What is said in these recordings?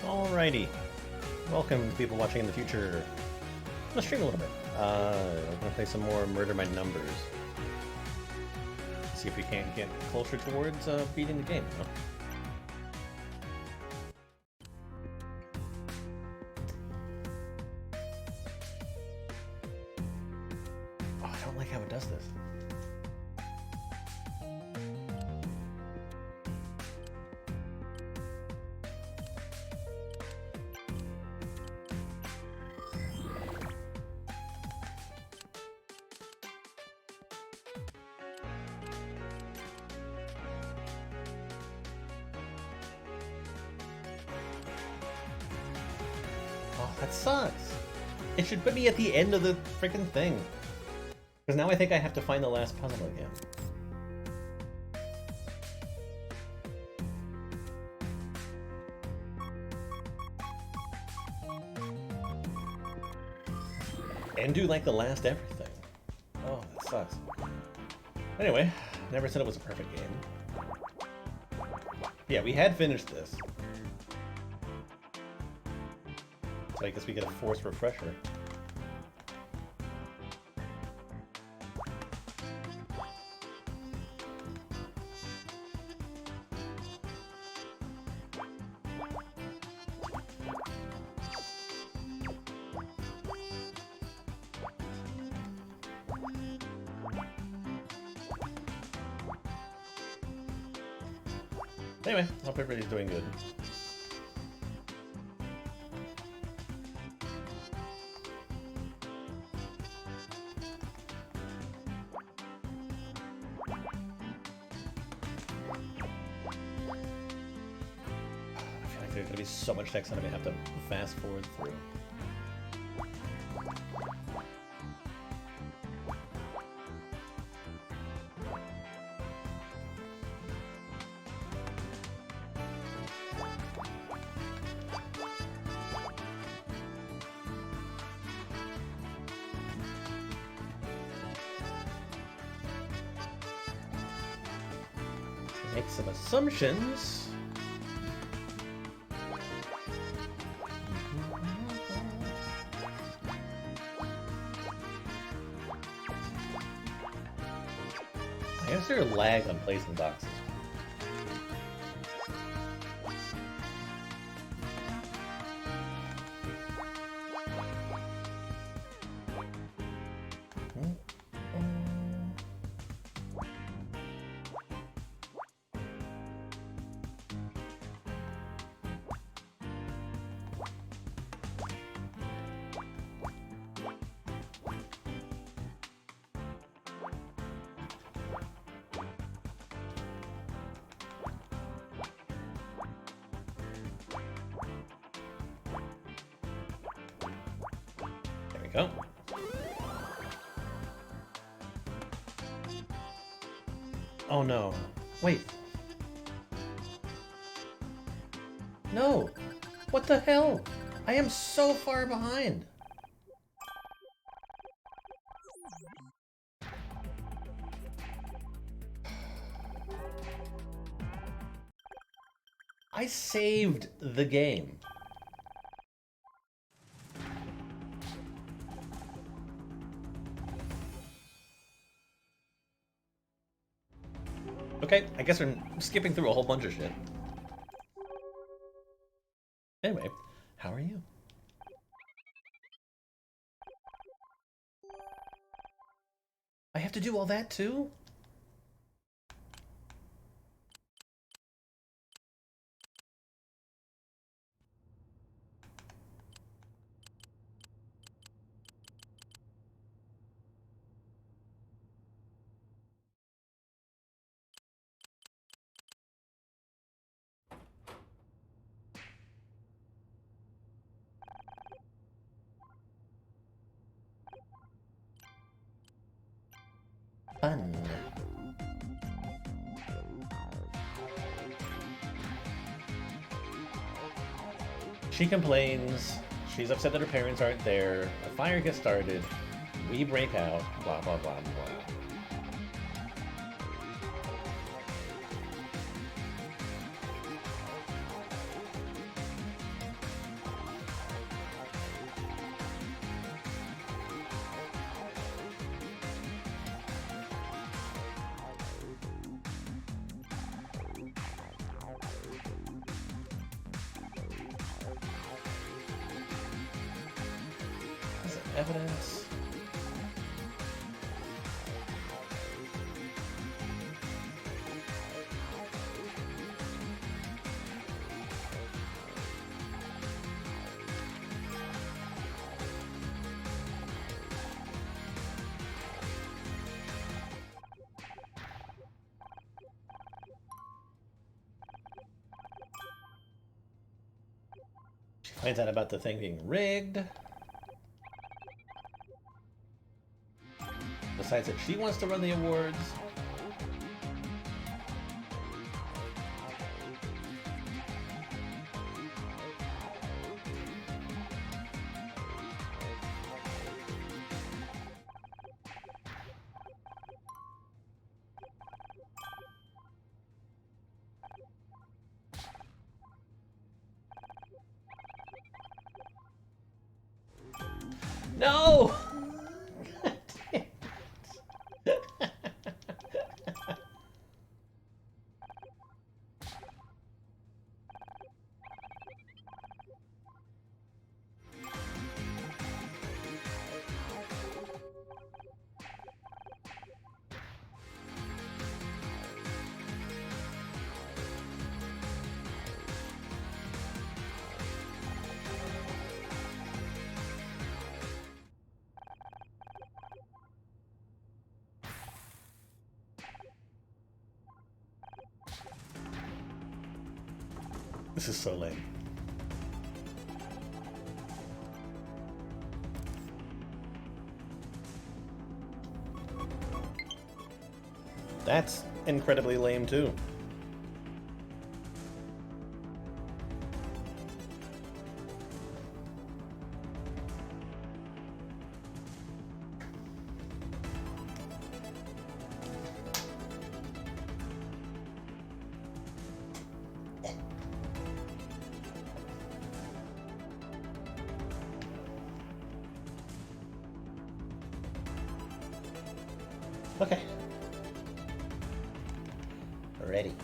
Alrighty. Welcome, people watching in the future. I'm gonna stream a little bit. I'm gonna play some more Murder by Numbers. See if we can't get closer towards beating the game. You know? Oh, I don't like how it does this. Oh, that sucks. It should put me at the end of the freaking thing. Because now I think I have to find the last puzzle again. And do like the last everything. Oh, that sucks. Anyway, never said it was a perfect game. Yeah, we had finished this. So I guess we get a forced refresher. Anyway, hope everybody's doing good. There's gonna be so much text that I'm gonna have to fast forward through. Make some assumptions. I guess there's lag on placing boxes. There we go. Oh no. Wait. No! What the hell? I am so far behind! I saved the game. Okay, I guess we're skipping through a whole bunch of shit. Anyway, how are you? I have to do all that too? Fun. She complains, she's upset that her parents aren't there, a fire gets started, we break out, blah blah blah blah. evidence. She finds out about the thing being rigged. Decides that she wants to run the awards. No! This is so lame. That's incredibly lame too. Okay. Ready.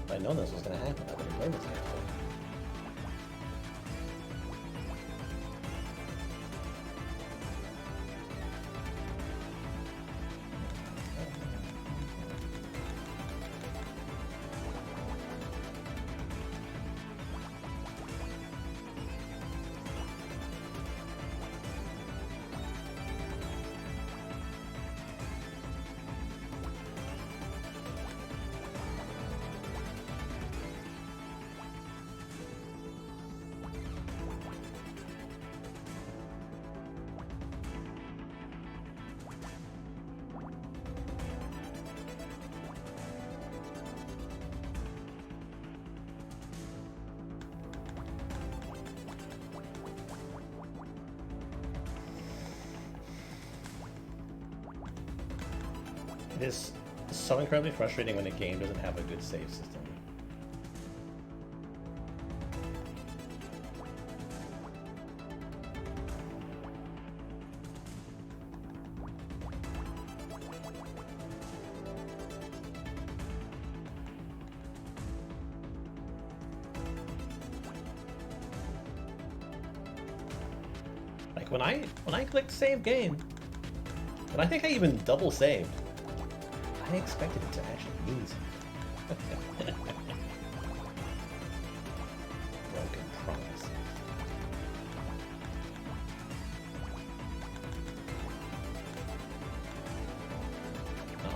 If I'd known this was going to happen, I would have played this game. It is so incredibly frustrating when a game doesn't have a good save system. Like when I clicked save game, and I think I even double saved, I expected it to actually mean something. Broken promise. Oh.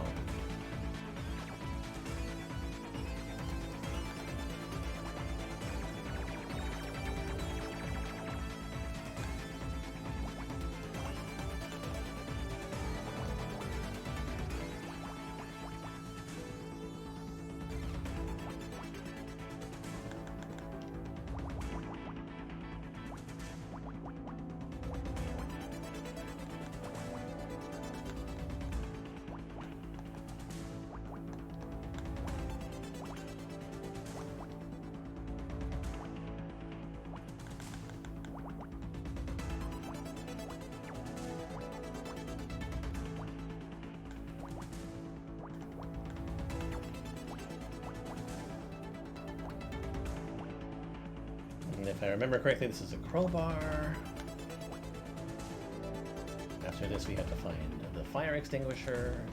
And if I remember correctly, this is a crowbar. After this, we have to find the fire extinguisher.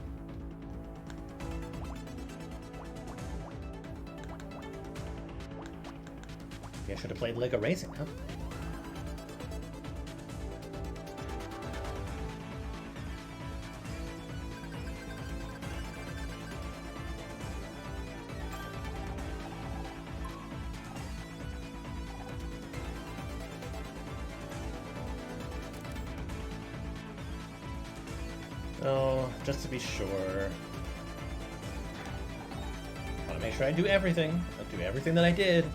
Maybe I should have played Lego Racing, huh? Oh, just to be sure. Want to make sure I do everything. I'll do everything that I did.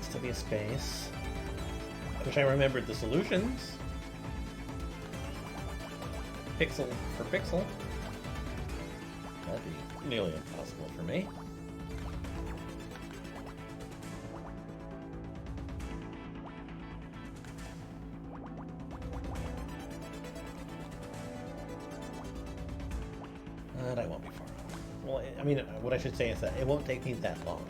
Still be a space. I wish I remembered the solutions. Pixel for pixel. That'd be nearly impossible for me. But I won't be far off. Well, I mean, what I should say is that it won't take me that long.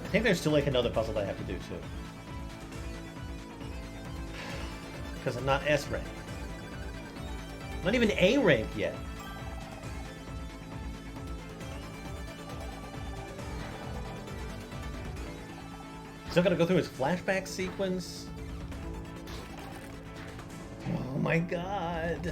I think there's still like another puzzle that I have to do too. Because I'm not S rank. Not even A rank yet. Still gotta go through his flashback sequence. Oh my god.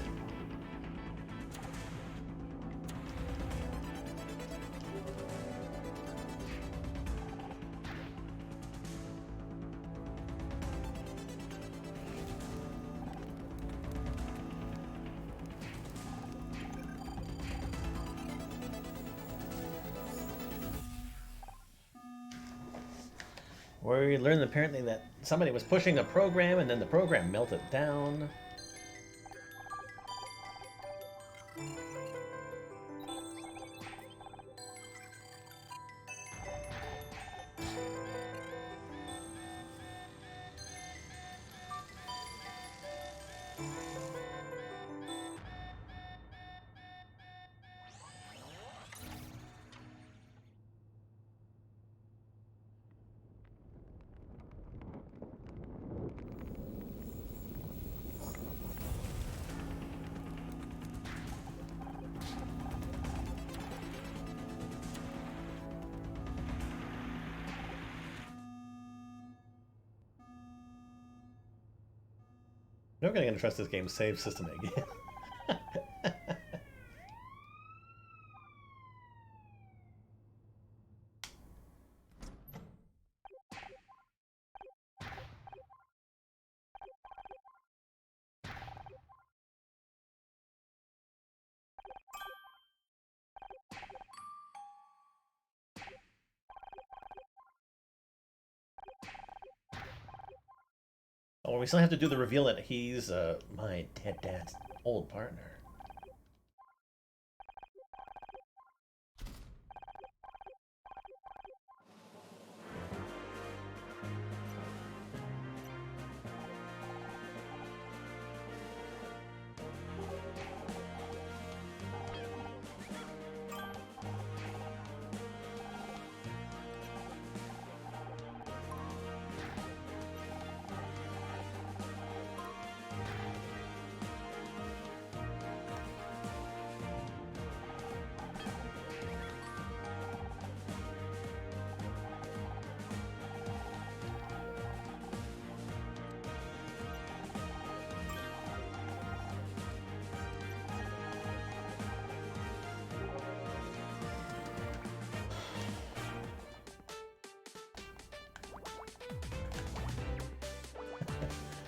Where we learned apparently that somebody was pushing a program and then the program melted down. Never gonna trust this game's save system again. Oh, we still have to do the reveal that he's my dead dad's old partner.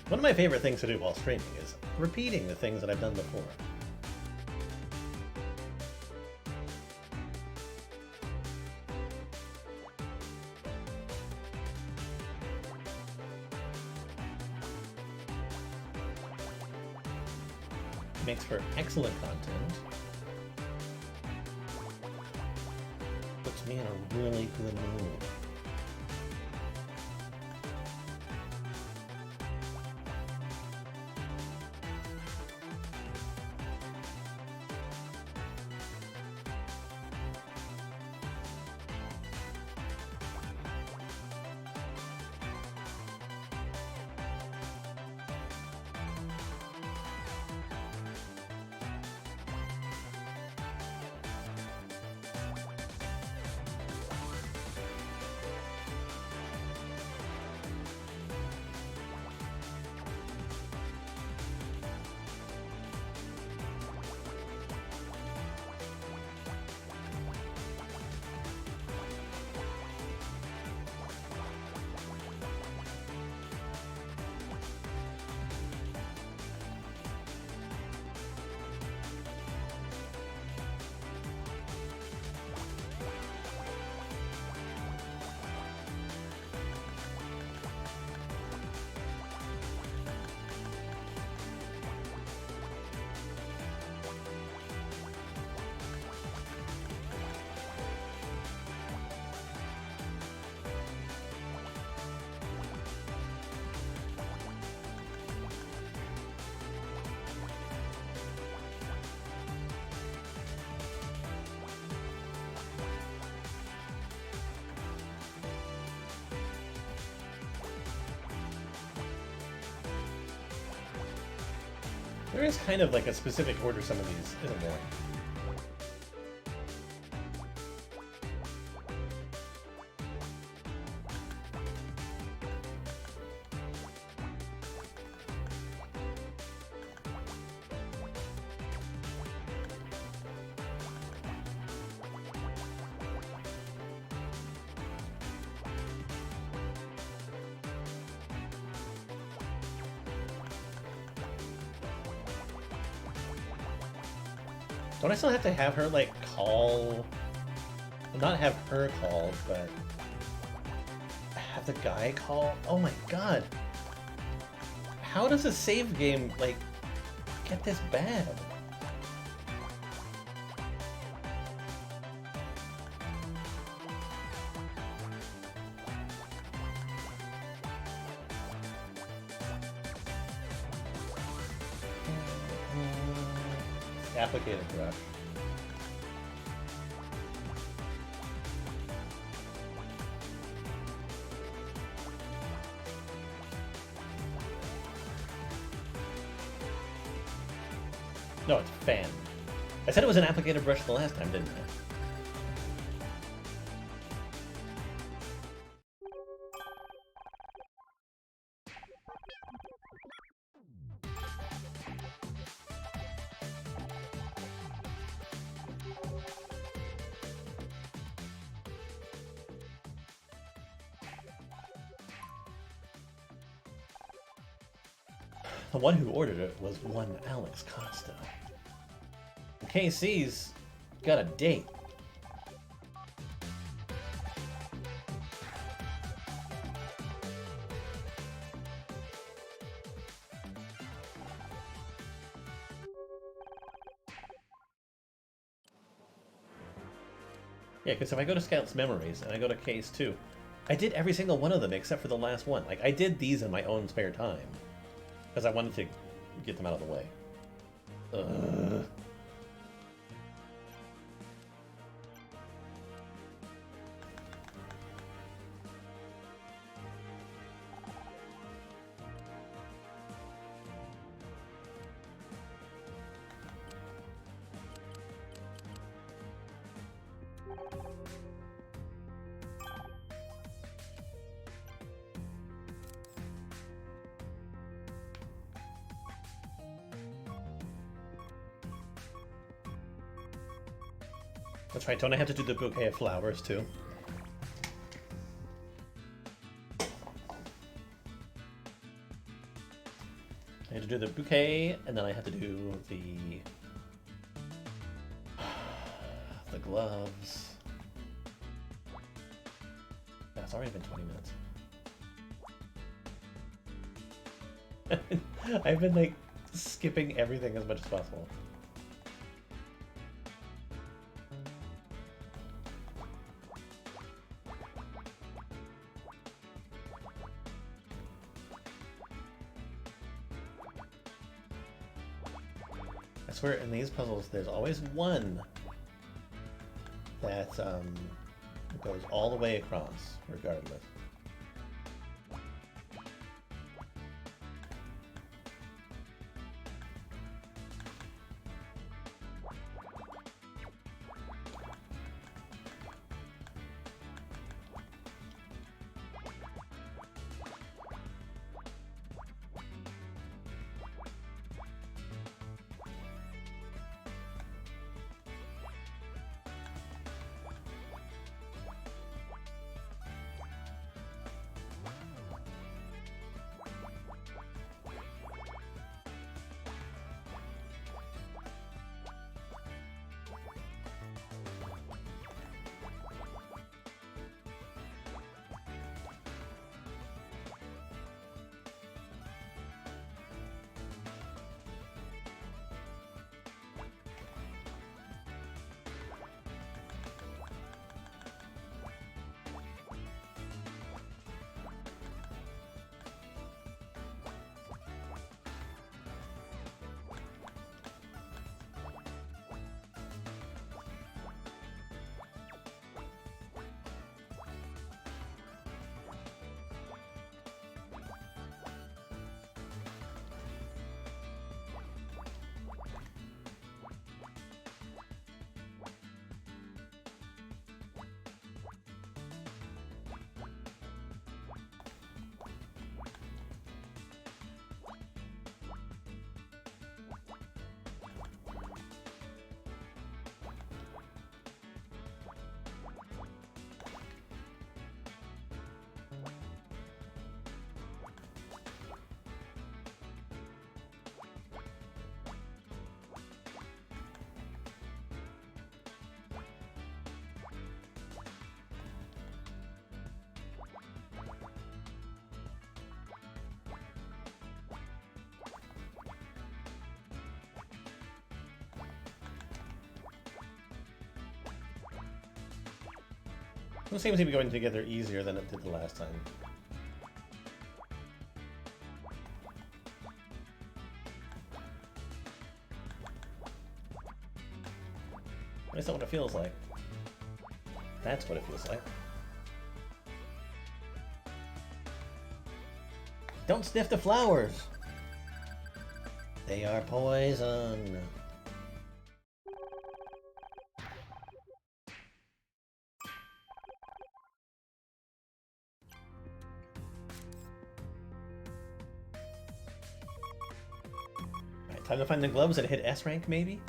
One of my favorite things to do while streaming is repeating the things that I've done before. Makes for excellent content. Puts me in a really good mood. There is kind of like a specific order some of these, isn't there? Don't I still have to have her, like, call... Not have her call, but... have the guy call? Oh my god! How does a save game, like, get this bad? Applicator brush. No, it's fan. I said it was an applicator brush the last time, didn't I? The one who ordered it was one Alex Costa. KC's got a date. Yeah, because if I go to Scout's Memories and I go to Case 2, I did every single one of them except for the last one. Like, I did these in my own spare time. Because I wanted to get them out of the way. Ugh. That's right, don't I have to do the bouquet of flowers too? I have to do the bouquet, and then I have to do the gloves. Yeah, it's already been 20 minutes. I've been like skipping everything as much as possible. I swear, in these puzzles, there's always one that goes all the way across, regardless. It seems to be going together easier than it did the last time. That's not what it feels like. That's what it feels like. Don't sniff the flowers! They are poison! Time to find the gloves that hit S rank, maybe?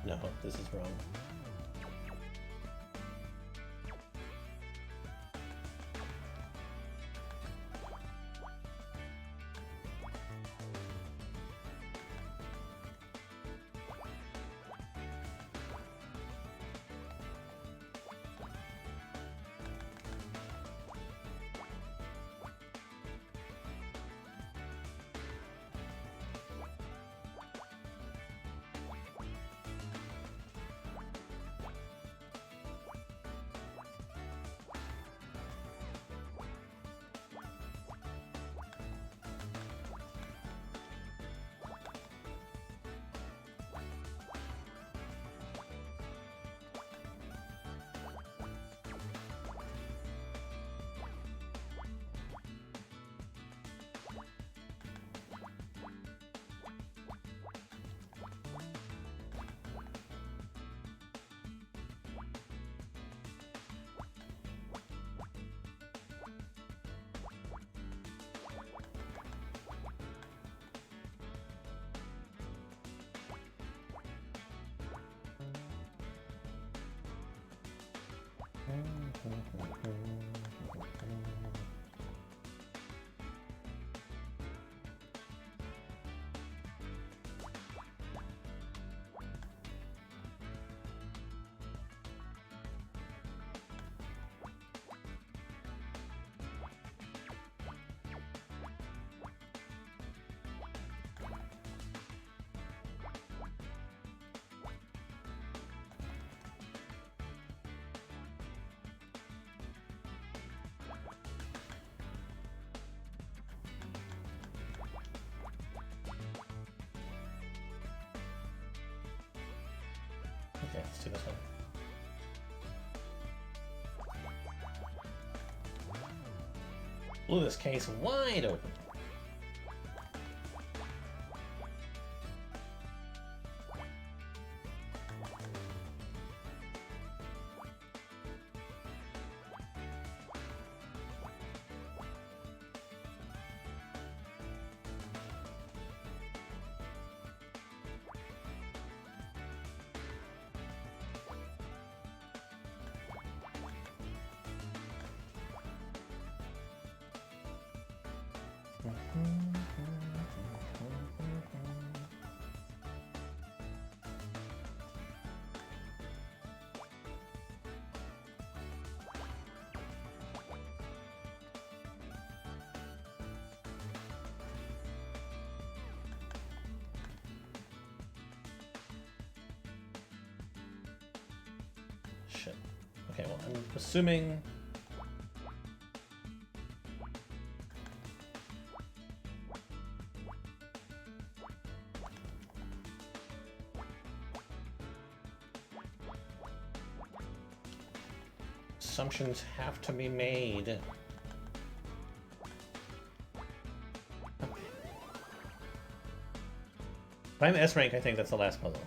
No, this is wrong. Okay, let's do this one. Blew this case wide open. Shit. Okay, well, I'm assuming... assumptions have to be made. Okay. If I'm S rank, I think that's the last puzzle.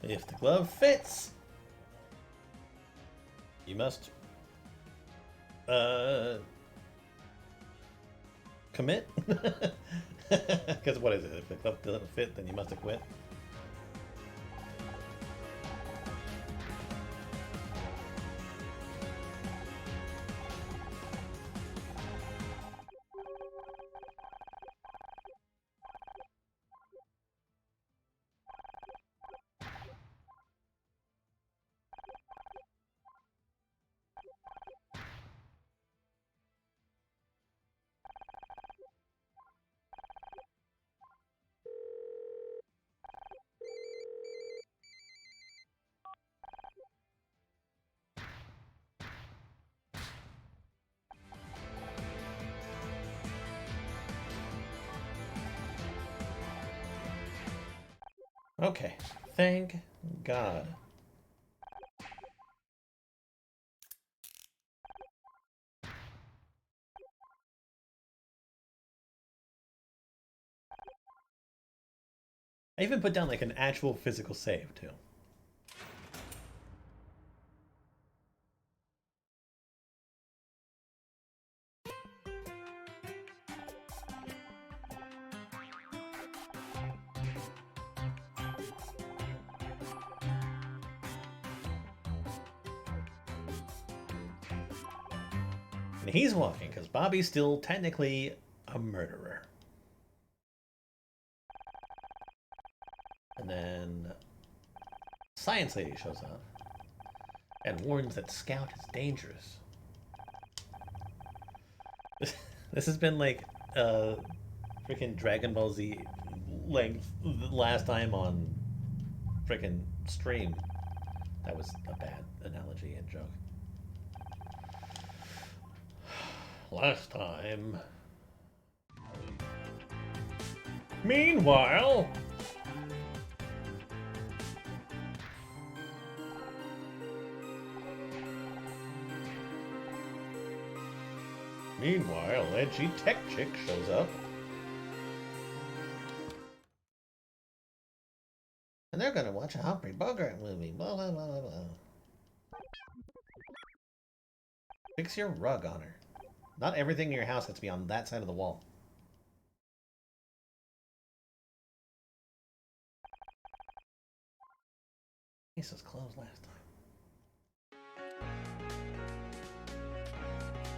If the glove fits, you must commit. Because what is it? If the glove doesn't fit, then you must have quit. Okay, thank God. I even put down like an actual physical save too. And he's walking because Bobby's still technically a murderer. And then Science Lady shows up and warns that Scout is dangerous. This has been like freaking Dragon Ball Z like last time on freaking stream. That was a bad analogy and joke. Last time. Meanwhile. Meanwhile, edgy tech chick shows up. And they're gonna watch a Humphrey Bogart movie. Blah, blah, blah, blah, blah. Fix your rug on her. Not everything in your house has to be on that side of the wall. This was closed last time.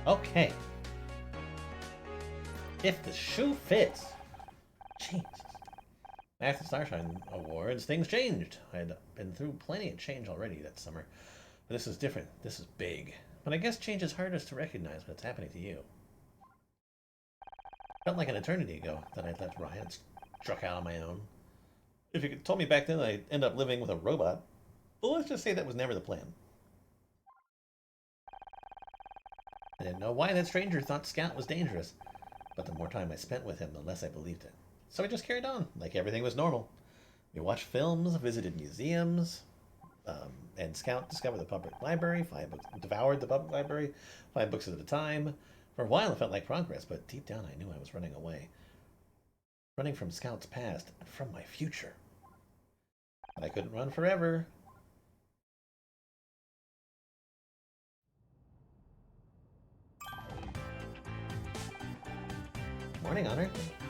Okay. If the shoe fits. Jesus. After the Starshine Awards, things changed. I had been through plenty of change already that summer. But this is different. This is big. But I guess change is hardest to recognize when it's happening to you. Felt like an eternity ago that I'd left Ryan and struck out on my own. If you told me back then I'd end up living with a robot, well, let's just say that was never the plan. I didn't know why that stranger thought Scout was dangerous, but the more time I spent with him, the less I believed it. So I just carried on, like everything was normal. We watched films, visited museums, and Scout discovered the public library, 5 books, devoured the public library, 5 books at a time. For a while it felt like progress, but deep down I knew I was running away. Running from Scout's past, and from my future. But I couldn't run forever. Morning, Honor.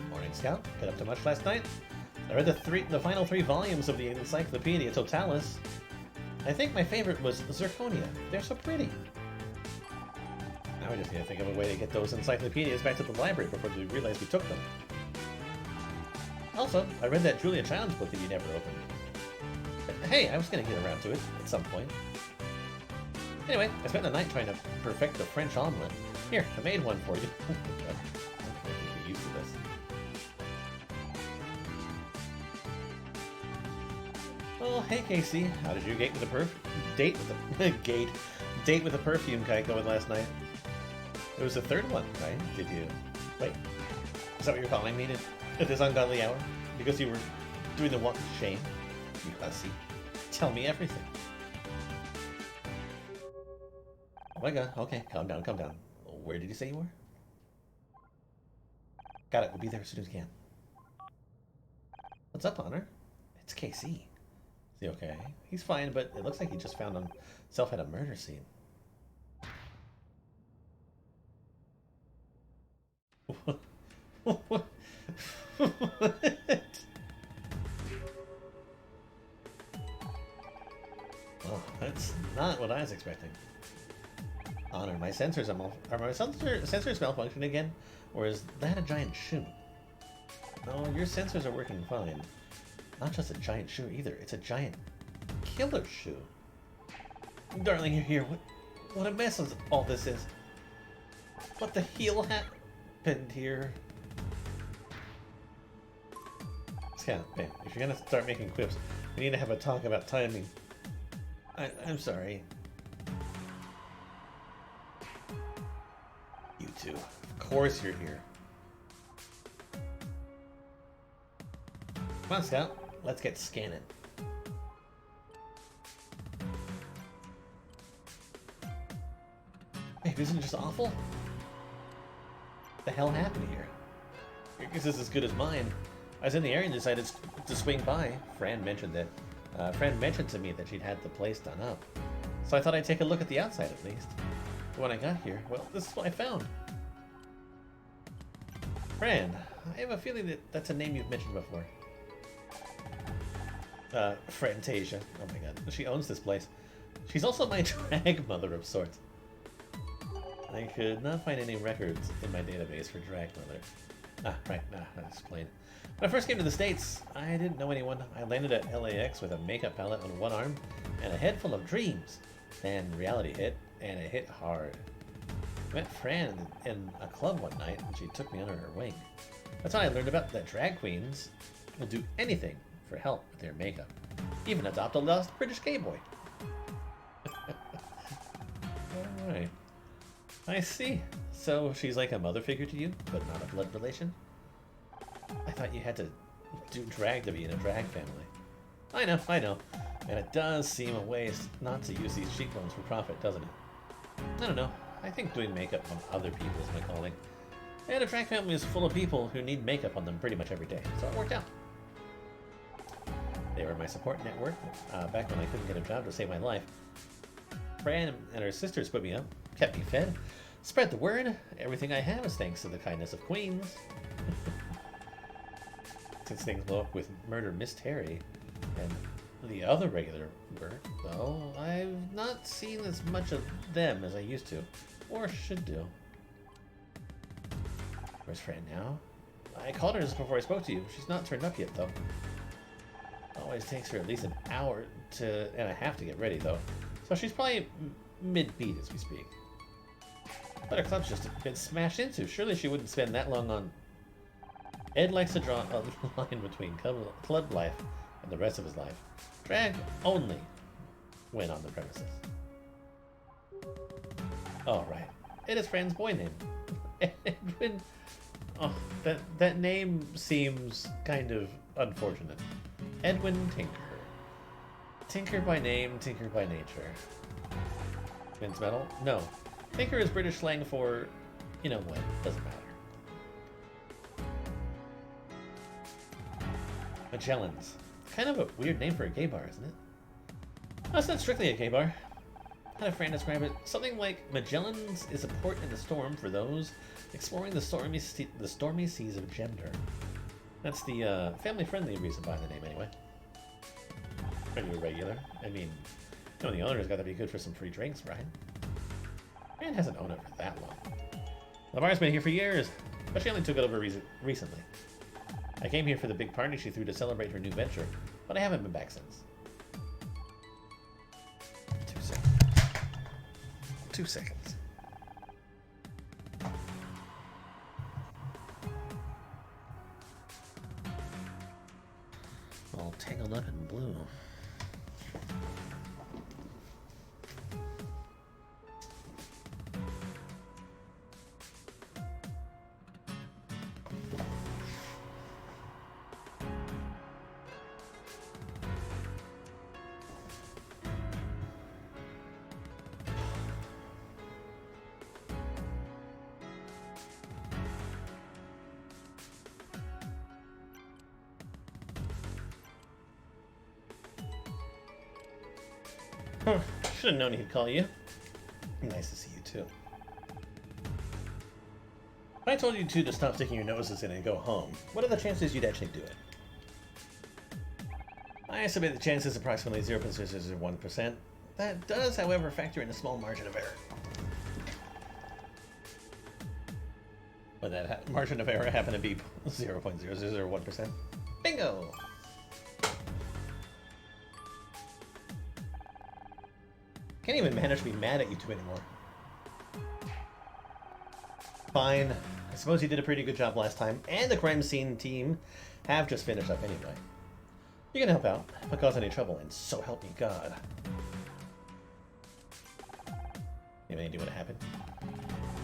Morning, Scout. Get up to much last night? I read the final 3 volumes of the Encyclopedia Totalis. I think my favorite was Zirconia. They're so pretty. Now we just need to think of a way to get those encyclopedias back to the library before we realize we took them. Also, I read that Julia Childs book that you never opened. But hey, I was going to get around to it at some point. Anyway, I spent the night trying to perfect the French omelet. Here, I made one for you. I'm used to this. Well, hey Casey, how did you date with the perfume guy go with last night? It was the 3rd one, right? Did you wait? Is that what you're calling me at this ungodly hour? Because you were doing the walk of shame? You hussy. Tell me everything. Oh my god, okay, calm down, calm down. Where did you say you were? Got it, we'll be there as soon as we can. What's up, Honor? It's KC. Is he okay? He's fine, but it looks like he just found himself at a murder scene. What? Oh, that's not what I was expecting. Honor, my sensors are my sensors malfunctioning again? Or is that a giant shoe? No, your sensors are working fine. Not just a giant shoe either, it's a giant killer shoe. Darling, you're here. What a mess all this is. What the hell happened here? Scout, man, if you're gonna start making quips, we need to have a talk about timing. I'm sorry. You two. Of course you're here. Come on, Scout. Let's get scanning. Hey, isn't it just awful? What the hell happened here? Your guess is as good as mine. I was in the area and decided to swing by. Fran mentioned to me that she'd had the place done up. So I thought I'd take a look at the outside at least. But when I got here, well, this is what I found. Fran, I have a feeling that that's a name you've mentioned before. Frantasia. Oh my god. She owns this place. She's also my drag mother of sorts. I could not find any records in my database for drag mother. Ah, right. That's plain. When I first came to the States, I didn't know anyone. I landed at LAX with a makeup palette on one arm and a head full of dreams. Then reality hit, and it hit hard. I met Fran in a club one night, and she took me under her wing. That's when I learned about that drag queens will do anything for help with their makeup. Even adopt a lost British gay boy. Alright. I see. So she's like a mother figure to you, but not a blood relation? I thought you had to do drag to be in a drag family. I know. And it does seem a waste not to use these cheekbones for profit, doesn't it? I don't know. I think doing makeup on other people is my calling. And a drag family is full of people who need makeup on them pretty much every day, so it worked out. They were my support network back when I couldn't get a job to save my life. Fran and her sisters put me up, kept me fed, spread the word. Everything I have is thanks to the kindness of queens. Since things blow up with Murder Miss Terry and the other regular work, though, I've not seen as much of them as I used to, or should do. Where's Fran now? I called her just before I spoke to you. She's not turned up yet, though. Always takes her at least an hour and a half to get ready, though. So she's probably mid-beat as we speak. But her club's just been smashed into. Surely she wouldn't spend that long on... Ed likes to draw a line between club life and the rest of his life. Drag only when on the premises. Oh, right. It is Fran's boy name. Edwin... Oh, that name seems kind of unfortunate. Edwin Tinker. Tinker by name, Tinker by nature. Vince Metal? No. Tinker is British slang for, you know what, doesn't matter. Magellan's. Kind of a weird name for a gay bar, isn't it? That's not strictly a gay bar. How did Fran describe it? Something like Magellan's is a port in the storm for those exploring the stormy seas of gender. That's the family-friendly reason behind the name, anyway. Pretty regular. I mean, you know, the owner's got to be good for some free drinks, right? Fran hasn't owned it for that long. The bar's been here for years, but she only took it over recently. I came here for the big party she threw to celebrate her new venture, but I haven't been back since. 2 seconds. 2 seconds. All tangled up in blue. Should have known he'd call you. Nice to see you, too. If I told you two to stop sticking your noses in and go home, what are the chances you'd actually do it? I estimate the chance is approximately 0.001%. That does, however, factor in a small margin of error. Would that margin of error happen to be 0.0001%? Bingo! Can't even manage to be mad at you two anymore. Fine. I suppose you did a pretty good job last time, and the crime scene team have just finished up anyway. You can help out, if I cause any trouble, and so help me God. You have any idea what happened?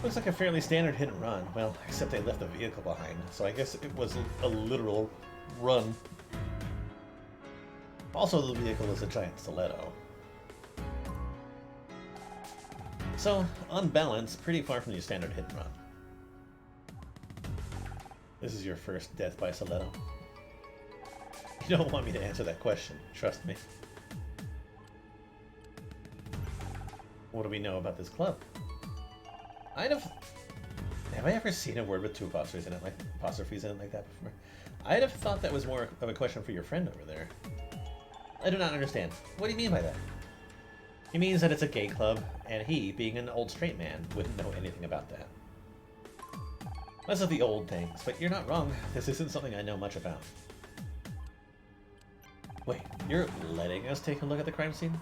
Looks like a fairly standard hit and run. Well, except they left the vehicle behind, so I guess it was a literal run. Also, the vehicle is a giant stiletto. So, on balance, pretty far from your standard hit and run. This is your first death by stiletto. You don't want me to answer that question, trust me. What do we know about this club? Have I ever seen a word with two apostrophes in it like that before? I'd have thought that was more of a question for your friend over there. I do not understand. What do you mean by that? He means that it's a gay club, and he, being an old straight man, wouldn't know anything about that. Those are the old things, but you're not wrong. This isn't something I know much about. Wait, you're letting us take a look at the crime scene?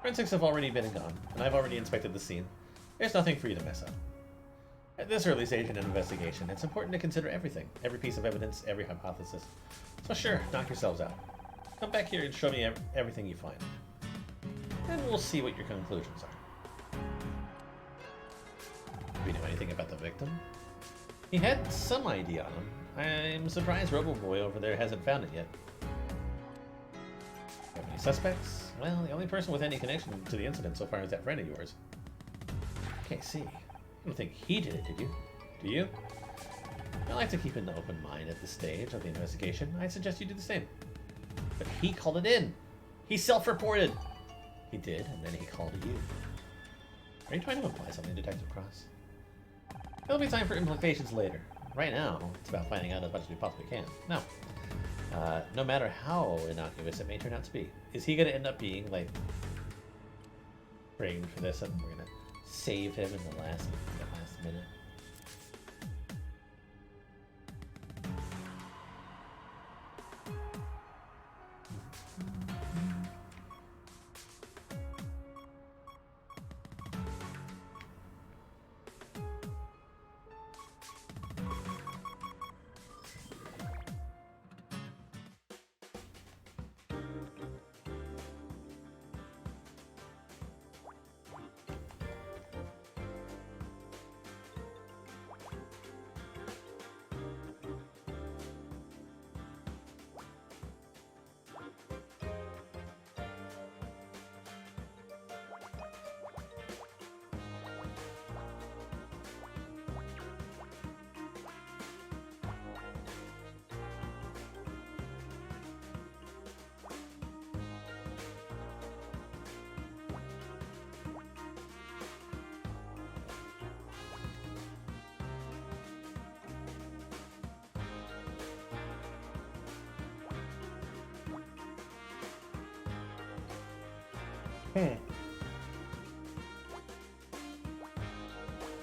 Forensics have already been and gone, and I've already inspected the scene. There's nothing for you to mess up. At this early stage in an investigation, it's important to consider everything, every piece of evidence, every hypothesis. So sure, knock yourselves out. Come back here and show me everything you find. And we'll see what your conclusions are. Do we know anything about the victim? He had some ID on him. I'm surprised Robo-Boy over there hasn't found it yet. Have any suspects? Well, the only person with any connection to the incident so far is that friend of yours. Okay, see. I don't think he did it, did you? Do you? I like to keep an open mind at this stage of the investigation. I suggest you do the same. But he called it in. He self-reported. He did, and then he called you. Are you trying to imply something, Detective Cross? There'll be time for implications later. Right now, it's about finding out as much as we possibly can. Now, no matter how innocuous it may turn out to be, is he going to end up being, like, framed for this, and we're going to save him in the last minute?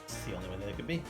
It's the only one that it could be.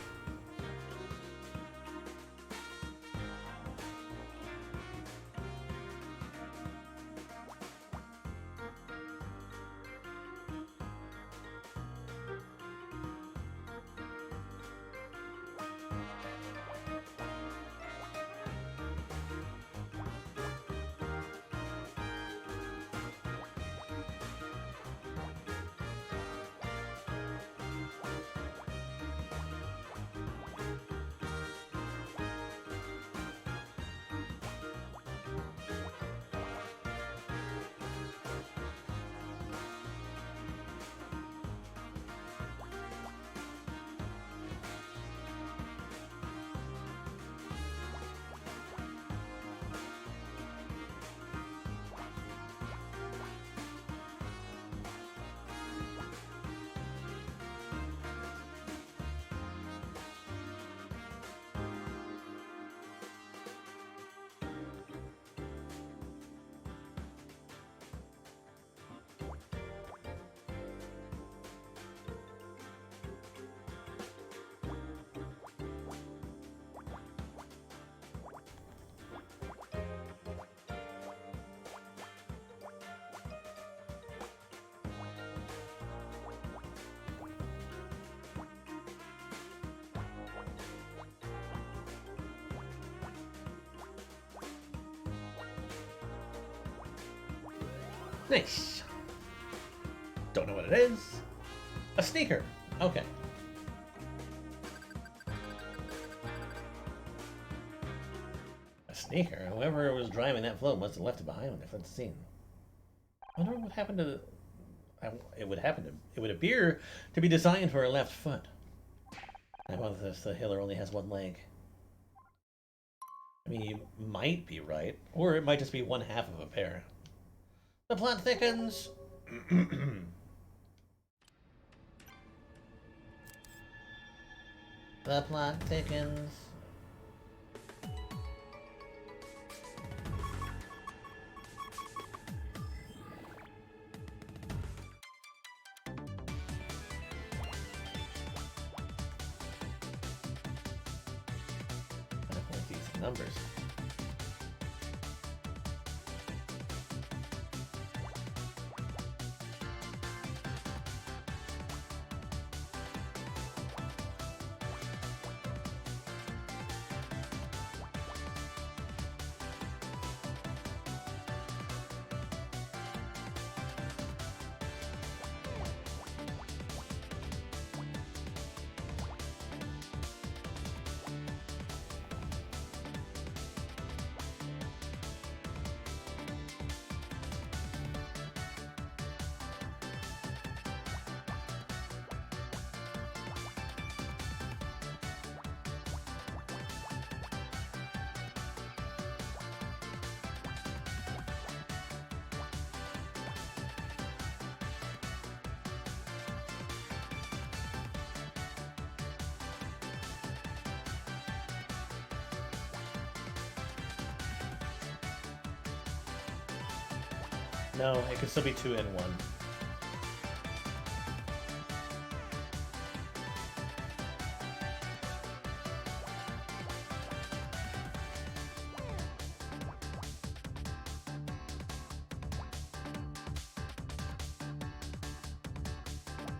Nice. Don't know what it is. A sneaker. Okay. A sneaker? Whoever was driving that float must have left it behind when they fled the scene. I wonder what happened to... It would appear to be designed for a left foot. I wonder if the healer only has one leg. I mean, you might be right, or it might just be one half of a pair. The plot thickens. The plot thickens. These numbers. No, it could still be 2 and 1.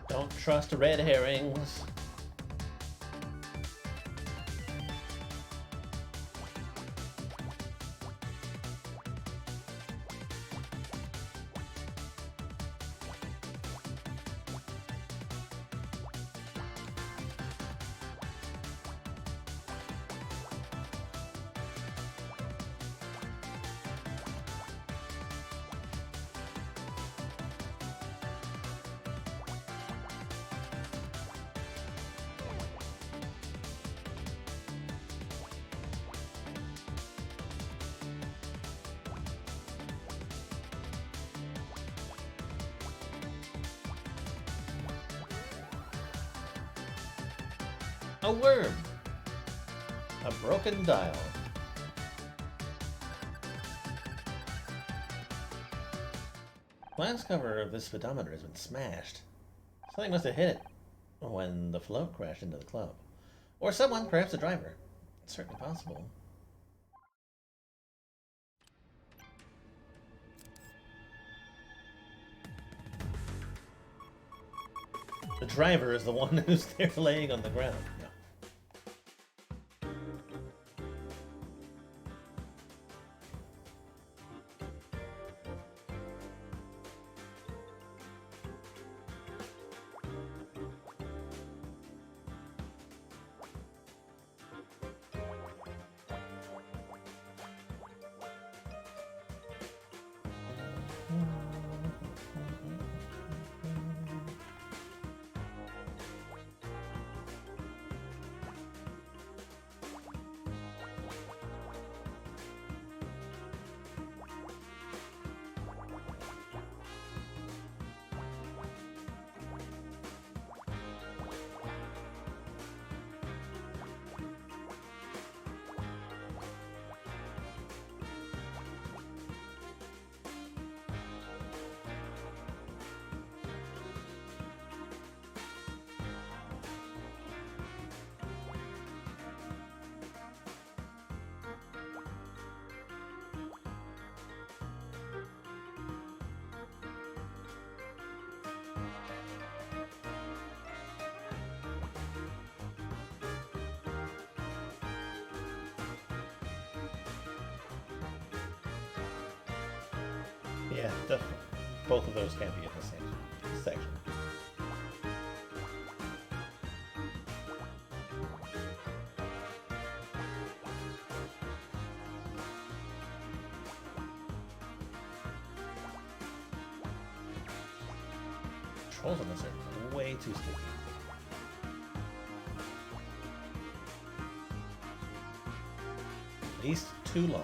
Don't trust red herrings. A worm. A broken dial. Glass cover of this speedometer has been smashed. Something must have hit it when the float crashed into the club. Or someone, perhaps the driver. It's certainly possible. The driver is the one who's there laying on the ground. No. Yeah, definitely. both of those can't be in the same section. Controls on this are way too sticky. At least too long.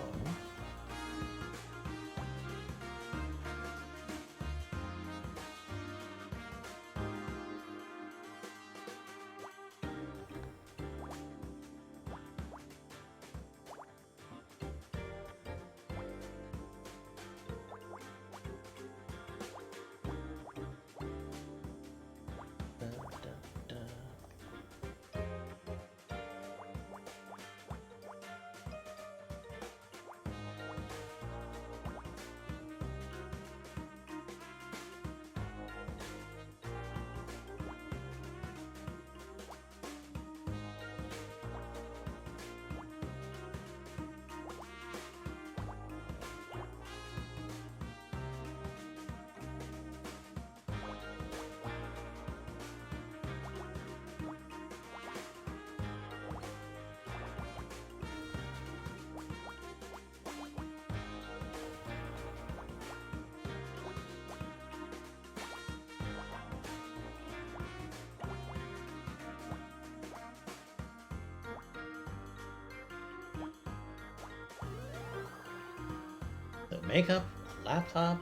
Makeup, laptop,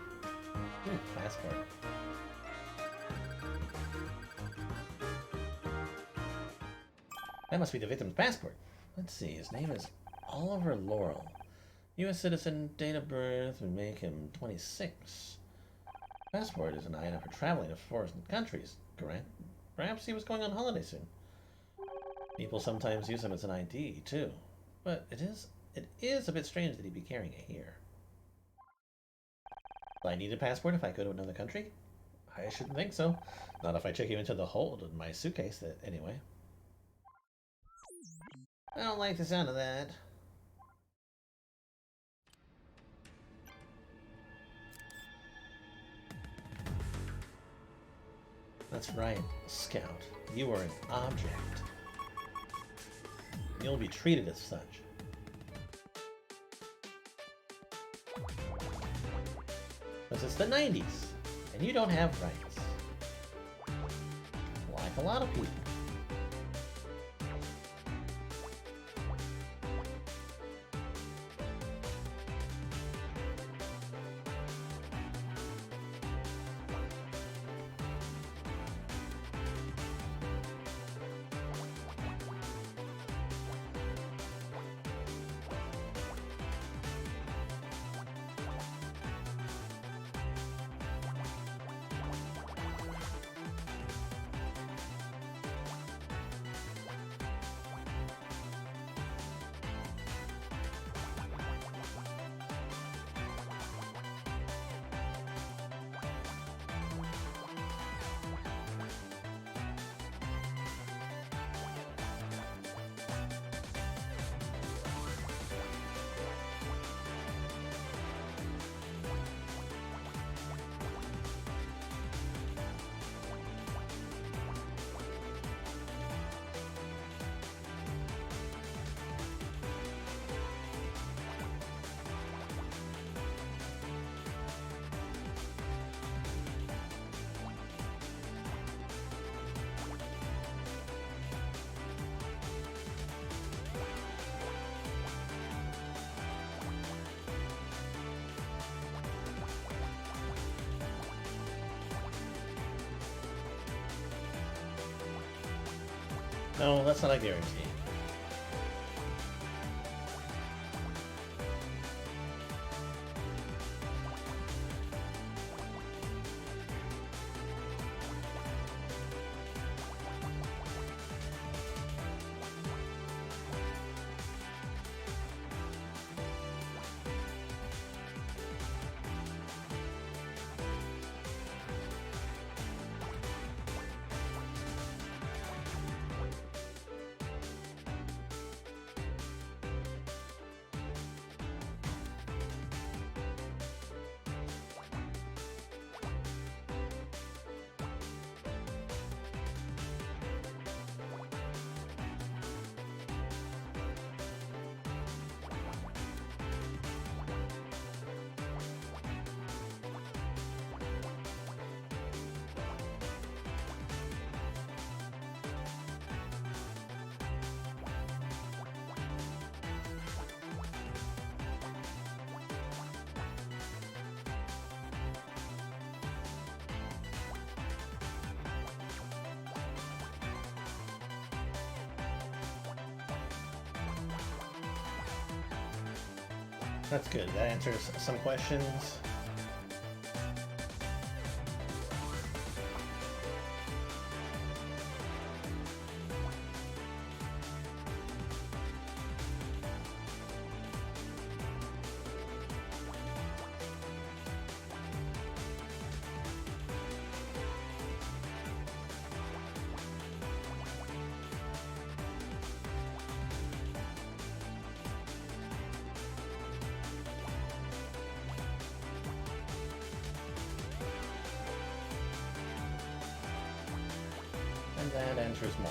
passport. That must be the victim's passport. Let's see, his name is Oliver Laurel. U.S. citizen, date of birth would make him 26. Passport is an item for traveling to foreign countries, correct? Perhaps he was going on holiday soon. People sometimes use them as an ID, too. But it is a bit strange that he'd be carrying it here. Will I need a passport if I go to another country? I shouldn't think so. Not if I check you into the hold in my suitcase, anyway. I don't like the sound of that. That's right, Scout. You are an object. You'll be treated as such. Because it's the 90s, and you don't have rights. Like a lot of people. No, that's not a guarantee. That's good. That answers some questions. And that answers more.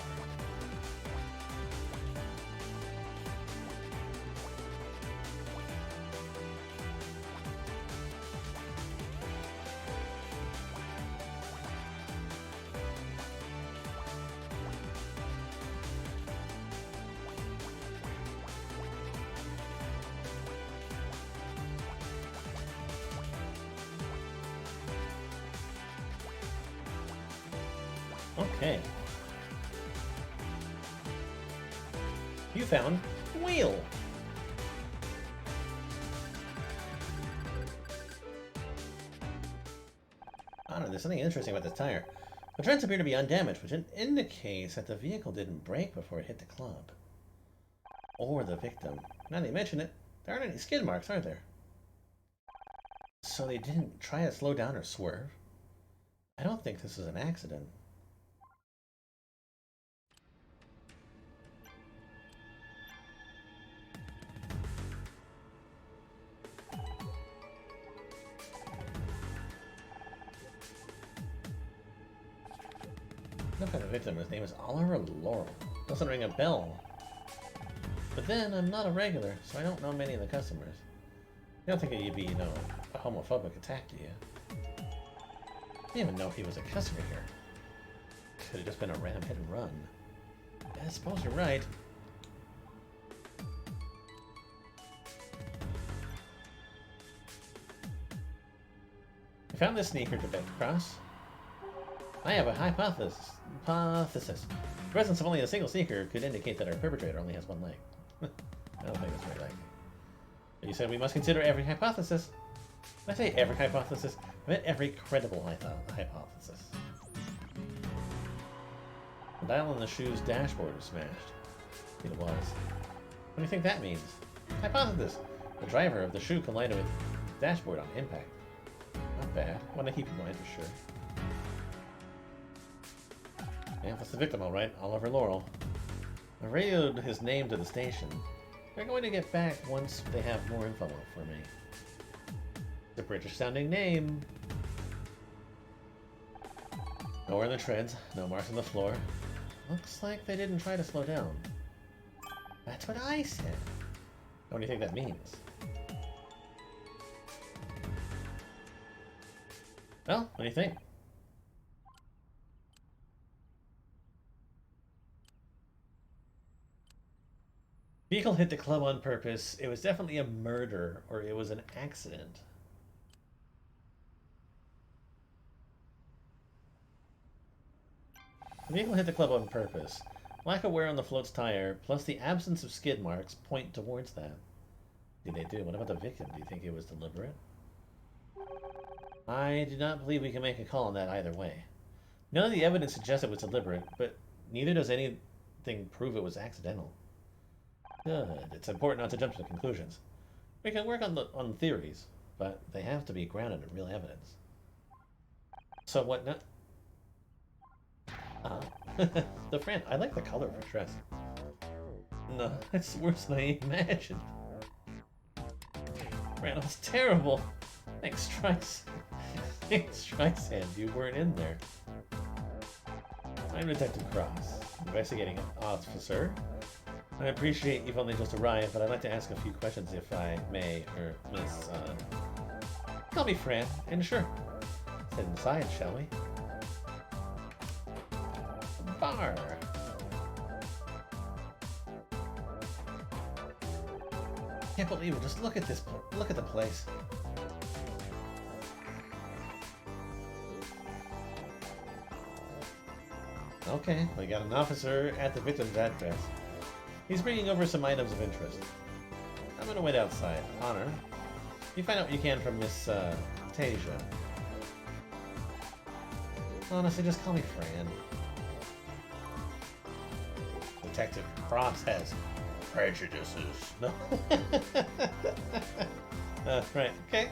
Okay. You found wheel. I don't know, there's something interesting about this tire. The treads appear to be undamaged, which indicates that the vehicle didn't break before it hit the club. Or the victim. Now that you mention it, there aren't any skid marks, are there? So they didn't try to slow down or swerve? I don't think this is an accident. Look at the victim. His name is Oliver Laurel. Doesn't ring a bell. But then, I'm not a regular, so I don't know many of the customers. You don't think it'd be, a homophobic attack, do you? I didn't even know if he was a customer here. Could have just been a random hit and run. I suppose you're right. I found this sneaker to bet across. I have a hypothesis. The presence of only a single sneaker could indicate that our perpetrator only has one leg. I don't think that's very likely. You said we must consider every hypothesis. When I say every hypothesis, I meant every credible hypothesis. The dial on the shoe's dashboard was smashed. It was. What do you think that means? Hypothesis. The driver of the shoe collided with the dashboard on impact. Not bad. Want to keep in mind for sure. Yeah, that's the victim, all right. Oliver Laurel. I radioed his name to the station. They're going to get back once they have more info for me. It's a British-sounding name. Nowhere in the treads, no marks on the floor. Looks like they didn't try to slow down. That's what I said. What do you think that means? Well, what do you think? Vehicle hit the club on purpose. It was definitely a murder, or it was an accident. The vehicle hit the club on purpose. Lack of wear on the float's tire, plus the absence of skid marks, point towards that. Did they do? What about the victim? Do you think it was deliberate? I do not believe we can make a call on that either way. None of the evidence suggests it was deliberate, but neither does anything prove it was accidental. Good. It's important not to jump to conclusions. We can work on theories, but they have to be grounded in real evidence. So what not? The friend. I like the color of her dress. No, it's worse than I imagined. Randall's terrible. Thanks, Trice. Thanks, Trice, you weren't in there. I'm Detective Cross, investigating officer. I appreciate you've only just arrived, but I'd like to ask a few questions if I may, or Miss, call me Fran, and sure. Let's head inside, shall we? Bar! Can't believe it, just look at this, look at the place. Okay, we got an officer at the victim's address. He's bringing over some items of interest. I'm gonna wait outside. Honor, You find out what you can from Miss Tasia. Honestly, just call me Fran. Detective Cross has prejudices. No. Right. Okay.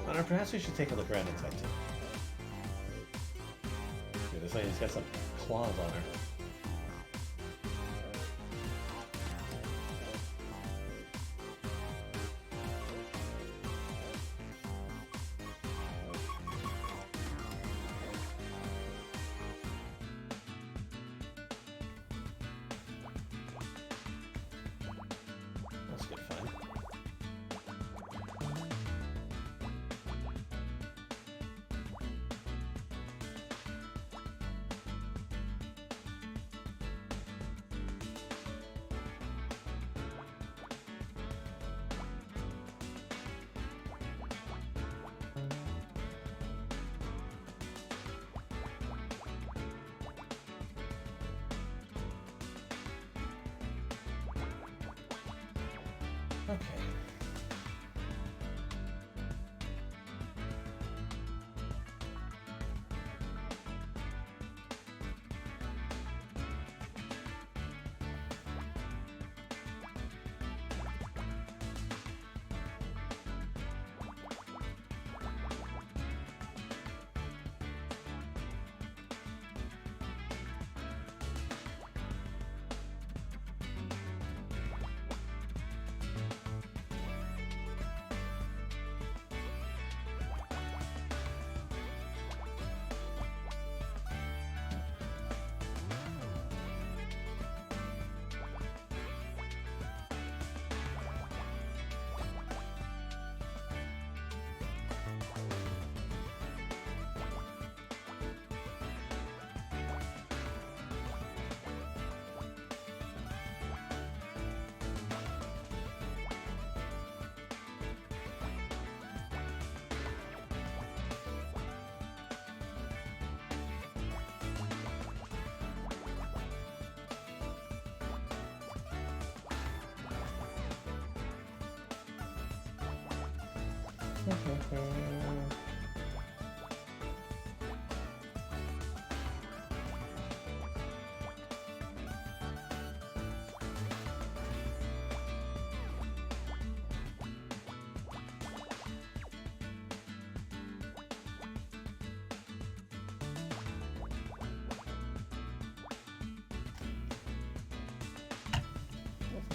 Or perhaps we should take a look around, Detective. Yeah, this lady's got some claws on her. That's good fun. Okay.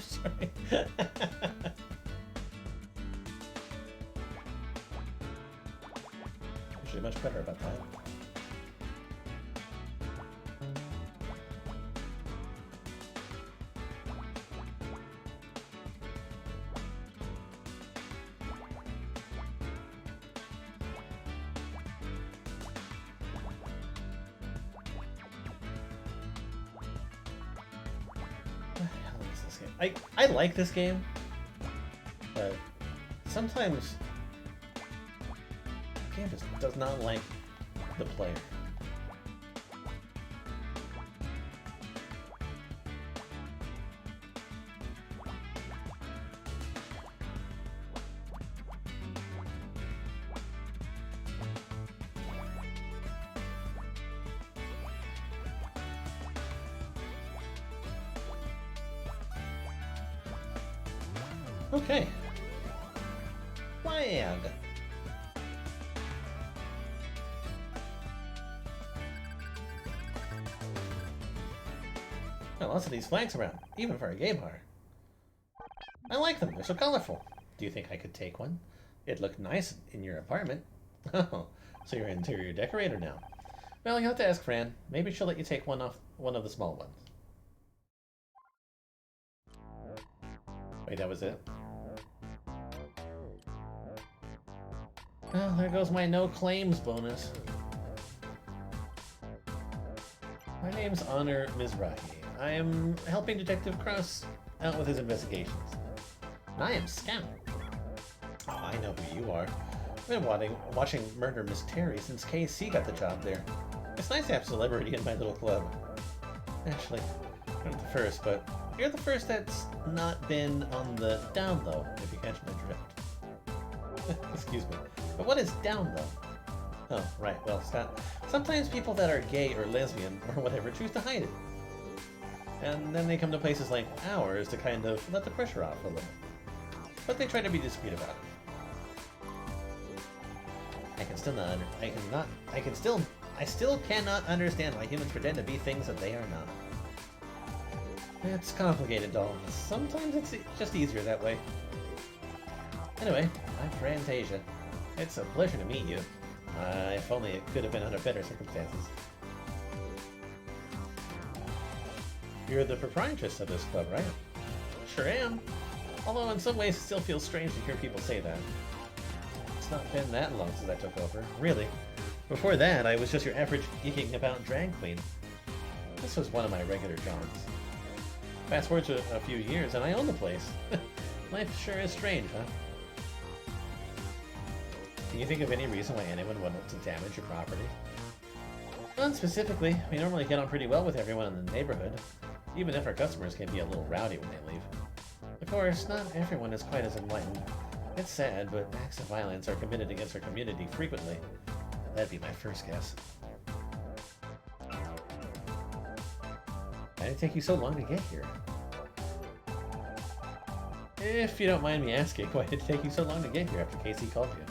Sorry. Usually much better about that. I like this game, but sometimes the game just does not like the player. Okay. Flag. Got lots of these flags around, even for a game bar. I like them, they're so colorful. Do you think I could take one? It'd look nice in your apartment. Oh, so you're an interior decorator now. Well, you'll have to ask Fran. Maybe she'll let you take one of the small ones. Wait, that was it? Well, there goes my no claims bonus. My name's Honor Mizrahi. I am helping Detective Cross out with his investigations. And I am Scout. Oh, I know who you are. I've been watching Murder Mystery since KC got the job there. It's nice to have celebrity in my little club. Actually, I'm not the first, but you're the first that's not been on the down low, if you catch my drift. Excuse me. But what is down low? Oh, right, well, stop. Sometimes people that are gay or lesbian or whatever choose to hide it. And then they come to places like ours to kind of let the pressure off a little. But they try to be discreet about it. I still cannot understand why humans pretend to be things that they are not. It's complicated, doll. Sometimes it's just easier that way. Anyway, I'm Fantasia. It's a pleasure to meet you. If only it could have been under better circumstances. You're the proprietress of this club, right? Sure am. Although in some ways it still feels strange to hear people say that. It's not been that long since I took over, really. Before that, I was just your average geeking about drag queen. This was one of my regular jobs. Fast forward to a few years and I own the place. Life sure is strange, huh? Can you think of any reason why anyone would want to damage your property? None specifically. We normally get on pretty well with everyone in the neighborhood, even if our customers can be a little rowdy when they leave. Of course, not everyone is quite as enlightened. It's sad, but acts of violence are committed against our community frequently. That'd be my first guess. Why did it take you so long to get here? If you don't mind me asking, why did it take you so long to get here after Casey called you?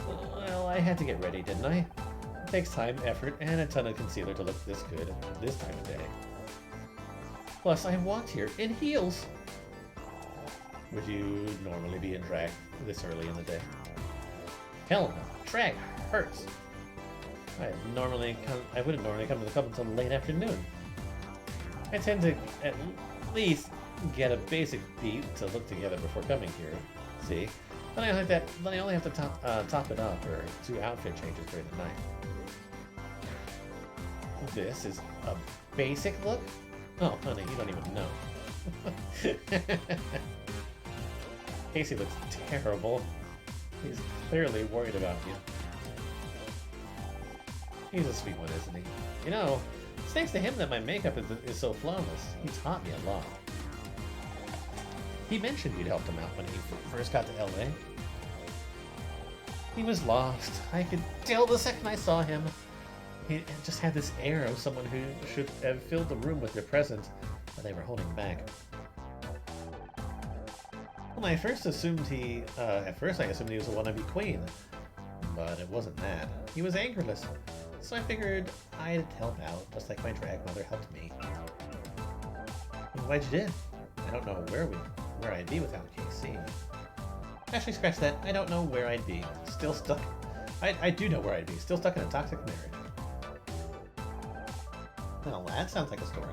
Well, I had to get ready, didn't I? It takes time, effort, and a ton of concealer to look this good at this time of day. Plus, I walked here in heels! Would you normally be in drag this early in the day? Hell no, drag hurts! I wouldn't normally come to the club until late afternoon. I tend to at least get a basic beat to look together before coming here, see? Then I only have to top it up or 2 outfit changes during the night. This is a basic look? Oh, honey, you don't even know. Casey looks terrible. He's clearly worried about you. He's a sweet one, isn't he? You know, it's thanks to him that my makeup is so flawless. He taught me a lot. He mentioned you'd helped him out when he first got to LA. He was lost. I could tell the second I saw him. He just had this air of someone who should have filled the room with their presence, but they were holding back. Well, I first assumed at first I assumed he was a wannabe queen, but it wasn't that. He was angerless, so I figured I'd help out, just like my drag mother helped me. I'm glad you did. I don't know where I'd be without KC. Actually, scratch that. I don't know where I'd be. Still stuck. I do know where I'd be. Still stuck in a toxic marriage. Well, that sounds like a story.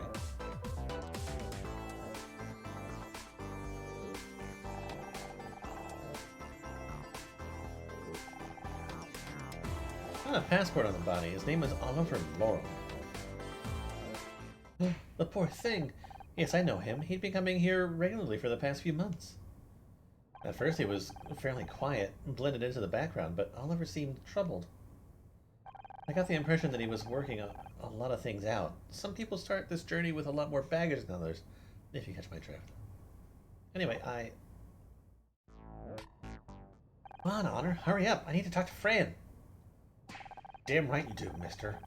Not a passport on the body. His name is Oliver Laurel. The poor thing. Yes, I know him. He'd been coming here regularly for the past few months. At first he was fairly quiet and blended into the background, but Oliver seemed troubled. I got the impression that he was working a lot of things out. Some people start this journey with a lot more baggage than others, if you catch my drift. Anyway, Come on, Honor, hurry up. I need to talk to Fran. Damn right you do, mister.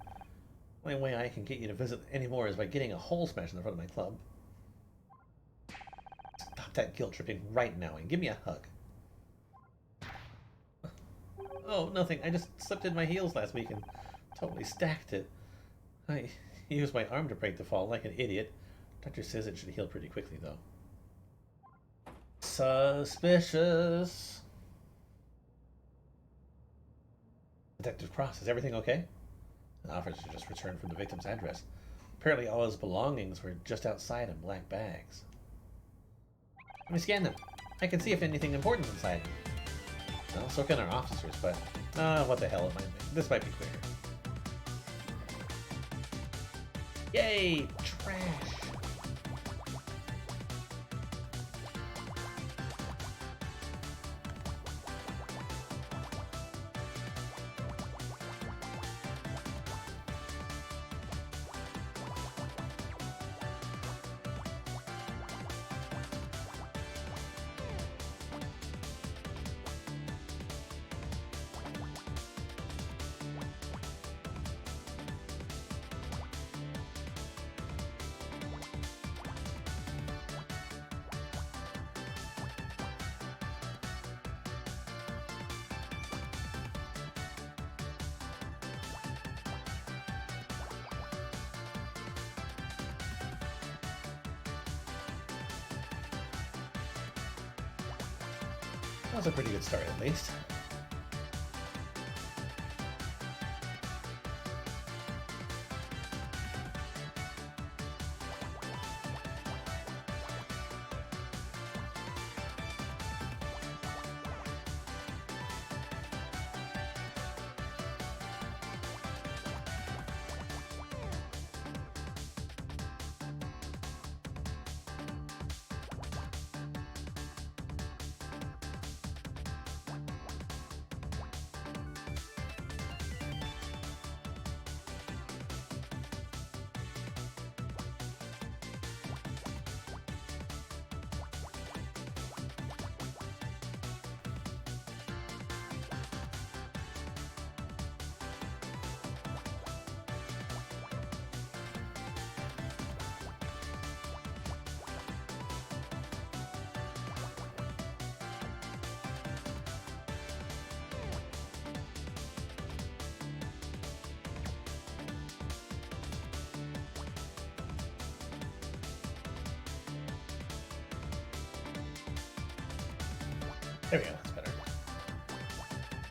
The only way I can get you to visit anymore is by getting a hole smashed in the front of my club. Stop that guilt tripping right now and give me a hug. Oh, nothing. I just slipped in my heels last week and totally stacked it. I used my arm to break the fall like an idiot. Doctor says it should heal pretty quickly, though. Suspicious. Detective Cross, is everything okay? The officer just returned from the victim's address. Apparently all his belongings were just outside in black bags. Let me scan them. I can see if anything important's inside. Well, so can our officers, but... what the hell, this might be quicker. Yay! Trash! That was a pretty good start, at least. There we go, that's better.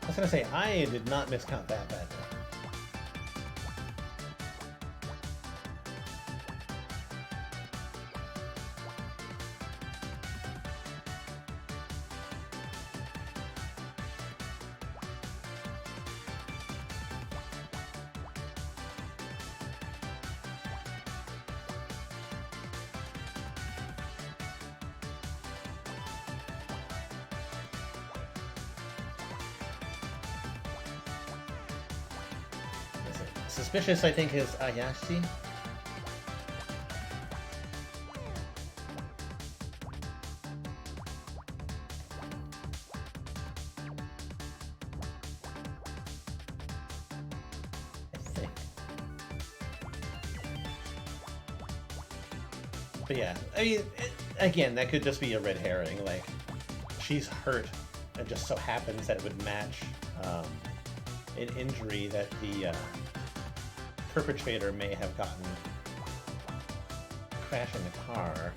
I was gonna say, I did not miscount that badly. Suspicious, I think, is Ayashi. I think. But yeah, I mean, again, that could just be a red herring. Like, she's hurt, and just so happens that it would match an injury that the perpetrator may have gotten crashing the car.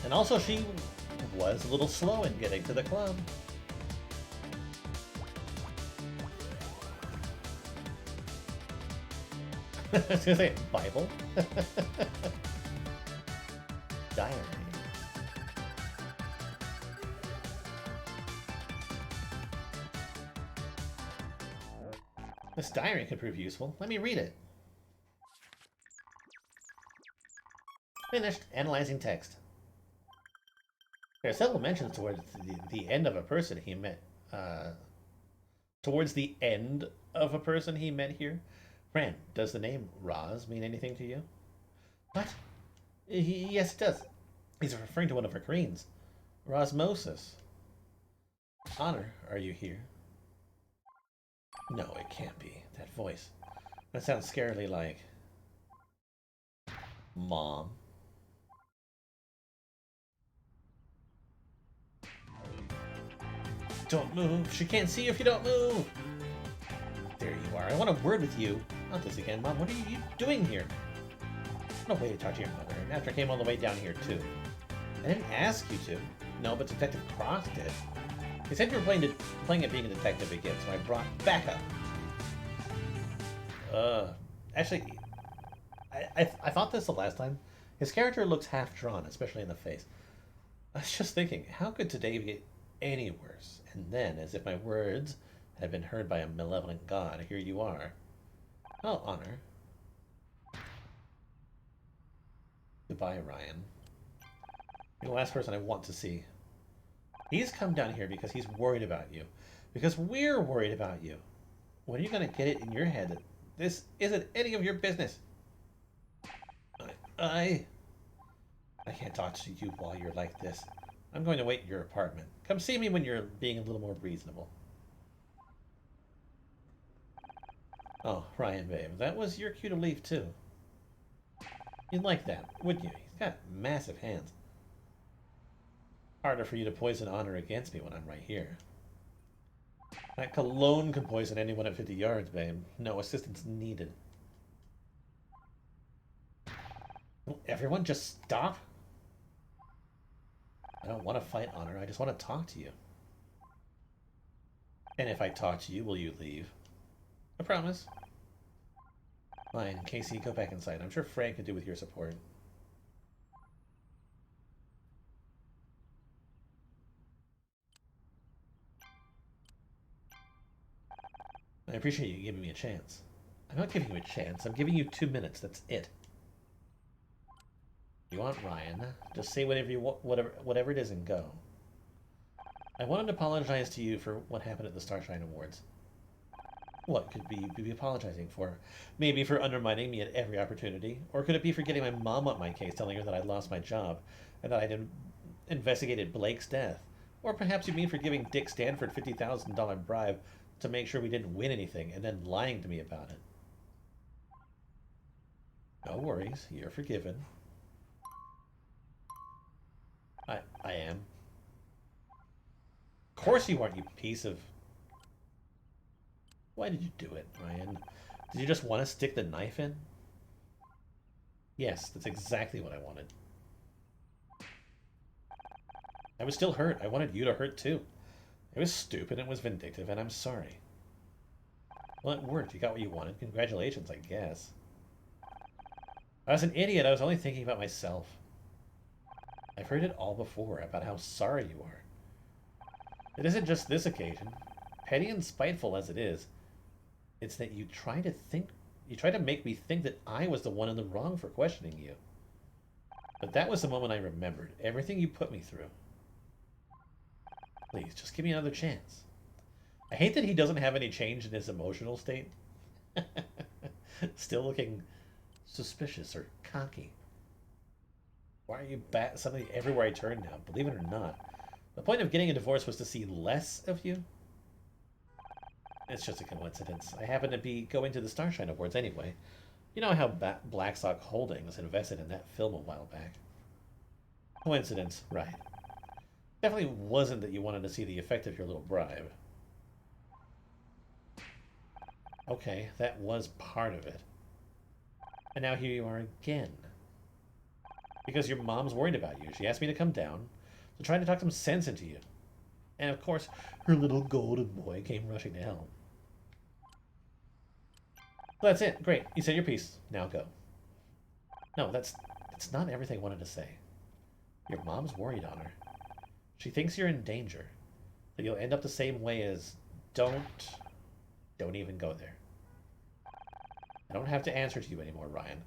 And also she was a little slow in getting to the club. I was gonna say Bible. Diary. This diary could prove useful. Let me read it. Finished analyzing text. There are several mentions towards the end of a person he met. Towards the end of a person he met here. Fran, does the name Roz mean anything to you? What? Yes, it does. He's referring to one of her queens. Rosmosis. Honor, are you here? No, it can't be. That voice. That sounds scarily like... Mom. Don't move. She can't see you if you don't move. There you are. I want a word with you. Not this again, Mom. What are you doing here? No way to talk to your mother. And after I came all the way down here, too. I didn't ask you to. No, but Detective Cross did. He said you were playing at being a detective again, so I brought backup. Actually, I thought this the last time. His character looks half drawn, especially in the face. I was just thinking, how could today get any worse? And then, as if my words had been heard by a malevolent god, here you are. Oh, Honor. Goodbye, Ryan. You're the last person I want to see. He's come down here because he's worried about you. Because we're worried about you. When are you going to get it in your head that this isn't any of your business? I can't talk to you while you're like this. I'm going to wait in your apartment. Come see me when you're being a little more reasonable. Oh, Ryan, babe, that was your cue to leave, too. You'd like that, wouldn't you? He's got massive hands. Harder for you to poison Honor against me when I'm right here. That cologne can poison anyone at 50 yards, babe. No assistance needed. Will everyone just stop? I don't want to fight, Honor. I just want to talk to you. And if I talk to you, will you leave? I promise. Fine, Casey, go back inside. I'm sure Frank could do with your support. I appreciate you giving me a chance. I'm not giving you a chance. I'm giving you 2 minutes. That's it. You want Ryan? Just say whatever you want, whatever it is, and go. I wanted to apologize to you for what happened at the Starshine Awards. What could be apologizing for? Maybe for undermining me at every opportunity, or could it be for getting my mom on my case, telling her that I'd lost my job and that I'd investigated Blake's death? Or perhaps you mean for giving Dick Stanford $50,000 bribe to make sure we didn't win anything and then lying to me about it. No worries, you're forgiven. I am. Of course you aren't, you piece of... Why did you do it, Ryan? Did you just want to stick the knife in? Yes, that's exactly what I wanted. I was still hurt. I wanted you to hurt too. It was stupid, it was vindictive, and I'm sorry. Well, it worked. You got what you wanted. Congratulations, I guess. I was an idiot. I was only thinking about myself. I've heard it all before, about how sorry you are. It isn't just this occasion. Petty and spiteful as it is, it's that you try to make me think that I was the one in the wrong for questioning you. But that was the moment I remembered. Everything you put me through. Please, just give me another chance. I hate that he doesn't have any change in his emotional state. Still looking suspicious or cocky. Why are you suddenly everywhere I turn now? Believe it or not. The point of getting a divorce was to see less of you? It's just a coincidence. I happen to be going to the Starshine Awards anyway. You know how Blackstock Holdings invested in that film a while back. Coincidence, right. Definitely wasn't that you wanted to see the effect of your little bribe. Okay, that was part of it. And now here you are again. Because your mom's worried about you. She asked me to come down to try to talk some sense into you. And of course, her little golden boy came rushing to help. Well, that's it. Great. You said your piece. Now go. No, that's not everything I wanted to say. Your mom's worried on her. She thinks you're in danger. That you'll end up the same way as... Don't even go there. I don't have to answer to you anymore, Ryan.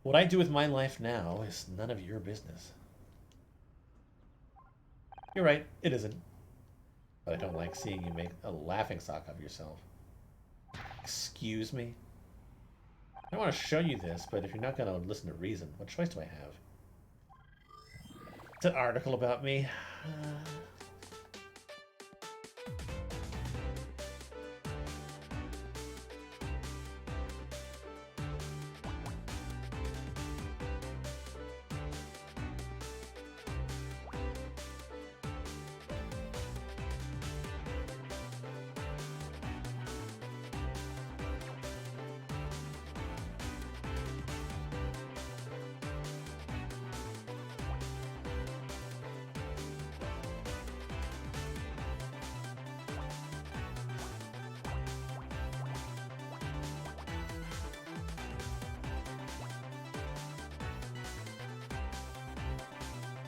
What I do with my life now is none of your business. You're right, it isn't. But I don't like seeing you make a laughingstock of yourself. Excuse me? I want to show you this, but if you're not going to listen to reason, what choice do I have? It's an article about me.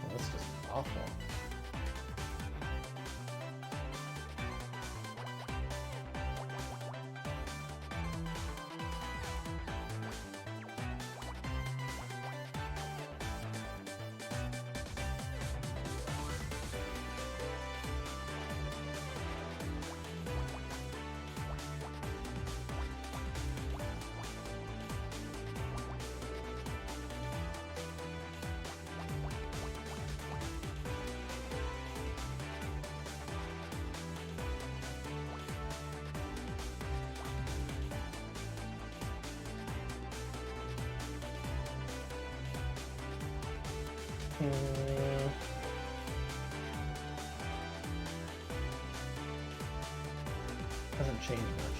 That's just awful. Hasn't changed much.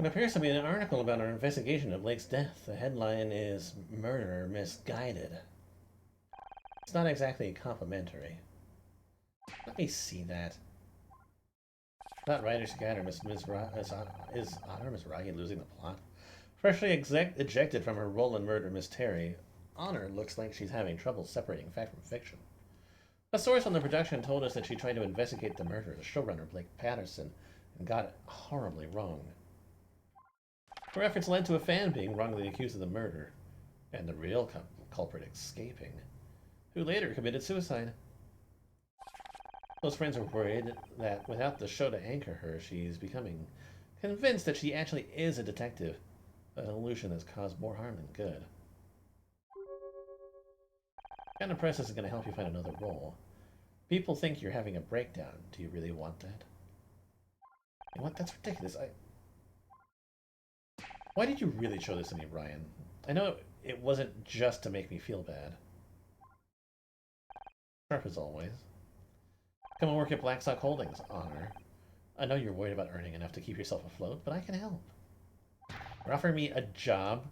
It appears to be an article about our investigation of Blake's death. The headline is Murder Misguided. It's not exactly complimentary. Let me see that. Not writer's guide or is Honor Miss Ragi losing the plot? Freshly ejected from her role in Murder Miss Terry, Honor looks like she's having trouble separating fact from fiction. A source on the production told us that she tried to investigate the murder of the showrunner Blake Patterson and got it horribly wrong. Her efforts led to a fan being wrongly accused of the murder, and the real culprit escaping, who later committed suicide. Those friends are worried that without the show to anchor her, she's becoming convinced that she actually is a detective, an illusion that's caused more harm than good. Kind of press isn't going to help you find another role. People think you're having a breakdown. Do you really want that? You know what? That's ridiculous. Why did you really show this to me, Ryan? I know it wasn't just to make me feel bad. Sharp as always. Come and work at Blackstock Holdings, Honor. I know you're worried about earning enough to keep yourself afloat, but I can help. Or offer me a job.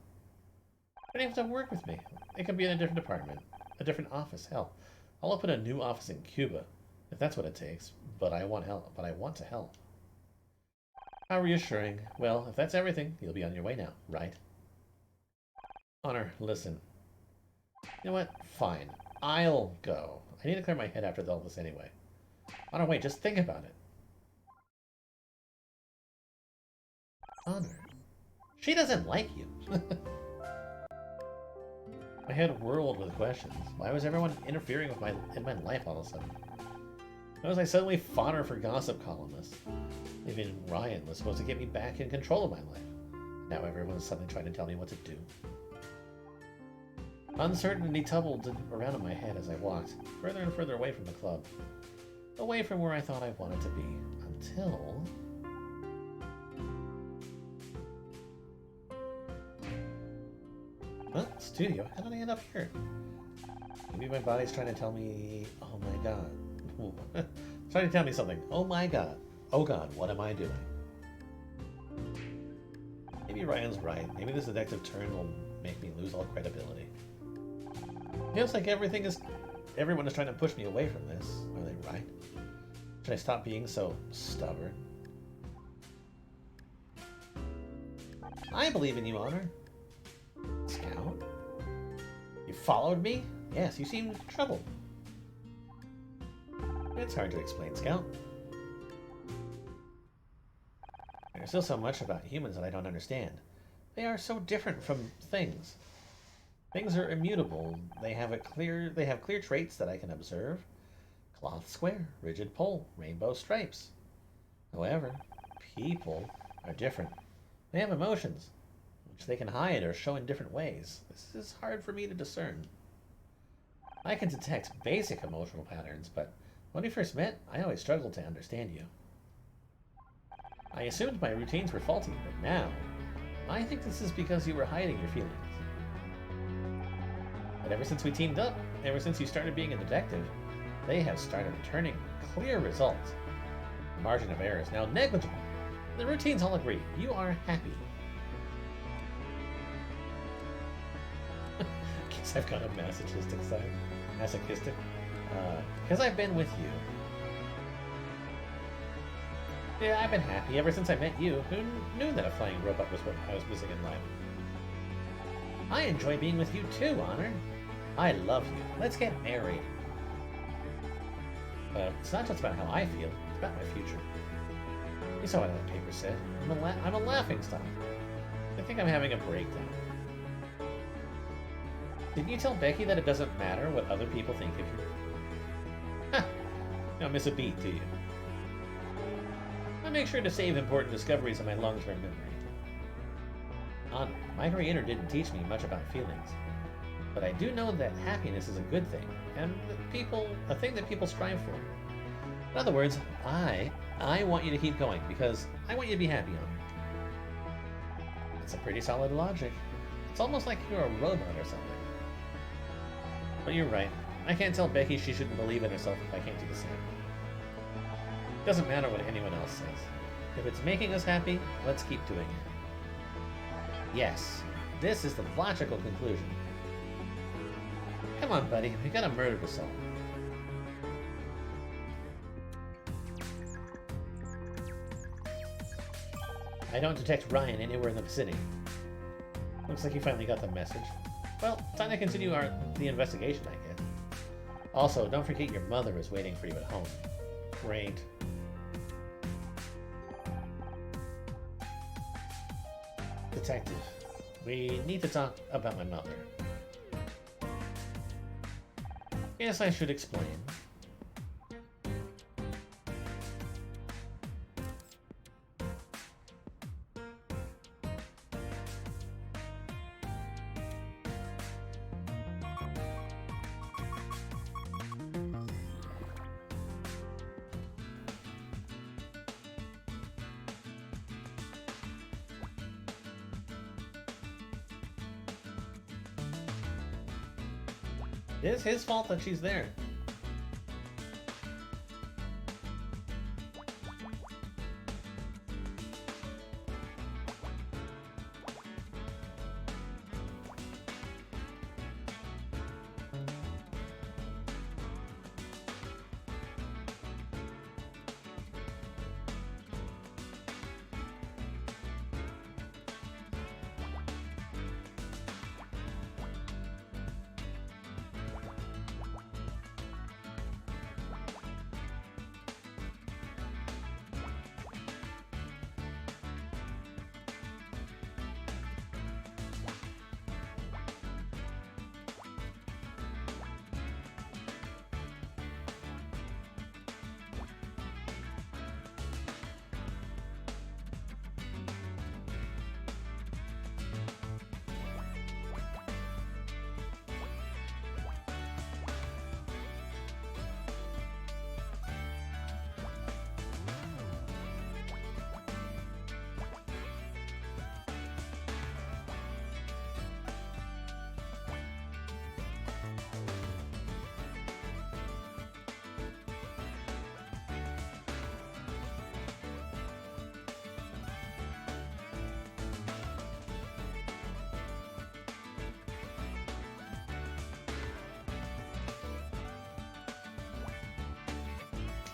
You don't have to work with me. It can be in a different department, a different office. Hell, I'll open a new office in Cuba, if that's what it takes. But I want help. But I want to help. How reassuring. Well, if that's everything, you'll be on your way now, right? Honor, listen. You know what? Fine. I'll go. I need to clear my head after all this anyway. Honor, wait, just think about it. Honor. She doesn't like you. My head whirled with questions. Why was everyone interfering with in my life all of a sudden? Why was I suddenly fodder for gossip columnists? Even Ryan was supposed to get me back in control of my life. Now everyone's suddenly trying to tell me what to do. Uncertainty tumbled around in my head as I walked further and further away from the club. Away from where I thought I wanted to be. Until... Huh? Studio? How did I end up here? Maybe my body's trying to tell me... Oh my god. Trying to tell me something. Oh my god. Oh god, what am I doing? Maybe Ryan's right. Maybe this detective turn will make me lose all credibility. Feels like everyone is trying to push me away from this. Are they right? Should I stop being so stubborn? I believe in you, Honor. Scout? You followed me? Yes, you seemed troubled. It's hard to explain, Scout. There's still so much about humans that I don't understand. They are so different from things. Things are immutable. They have clear traits that I can observe. Cloth square, rigid pole, rainbow stripes. However, people are different. They have emotions, which they can hide or show in different ways. This is hard for me to discern. I can detect basic emotional patterns, but when we first met, I always struggled to understand you. I assumed my routines were faulty, but now, I think this is because you were hiding your feelings. But ever since we teamed up, ever since you started being a detective, they have started returning clear results. The margin of error is now negligible. The routines all agree. You are happy. Guess I've got a masochistic side. Masochistic. Because I've been with you. Yeah, I've been happy ever since I met you. Who knew that a flying robot was what I was missing in life? I enjoy being with you too, Honor. I love you. Let's get married. But it's not just about how I feel, it's about my future. You saw what that paper said. I'm a laughing stock. I think I'm having a breakdown. Didn't you tell Becky that it doesn't matter what other people think of you? Ha! You don't miss a beat, do you? I make sure to save important discoveries in my long-term memory. Honor, my creator didn't teach me much about feelings. But I do know that happiness is a good thing, and a thing that people strive for. In other words, I want you to keep going, because I want you to be happy, Honor. It's a pretty solid logic. It's almost like you're a robot or something. But you're right. I can't tell Becky she shouldn't believe in herself if I can't do the same. It doesn't matter what anyone else says. If it's making us happy, let's keep doing it. Yes, this is the logical conclusion. Come on, buddy, we gotta murder the soul. I don't detect Ryan anywhere in the vicinity. Looks like you finally got the message. Well, time to continue the investigation, I guess. Also, don't forget your mother is waiting for you at home. Great. Detective, we need to talk about my mother. Yes, I should explain. It is his fault that she's there.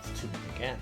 It's too big a gap.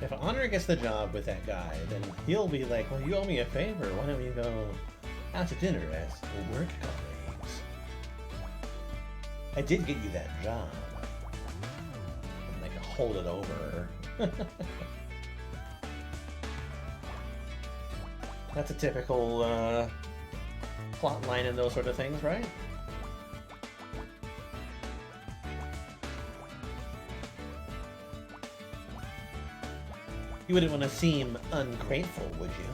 If Honor gets the job with that guy, then he'll be like, well, you owe me a favor. Why don't we go out to dinner as work colleagues? I did get you that job. And like, hold it over. That's a typical plot line in those sort of things, right? You wouldn't want to seem ungrateful, would you?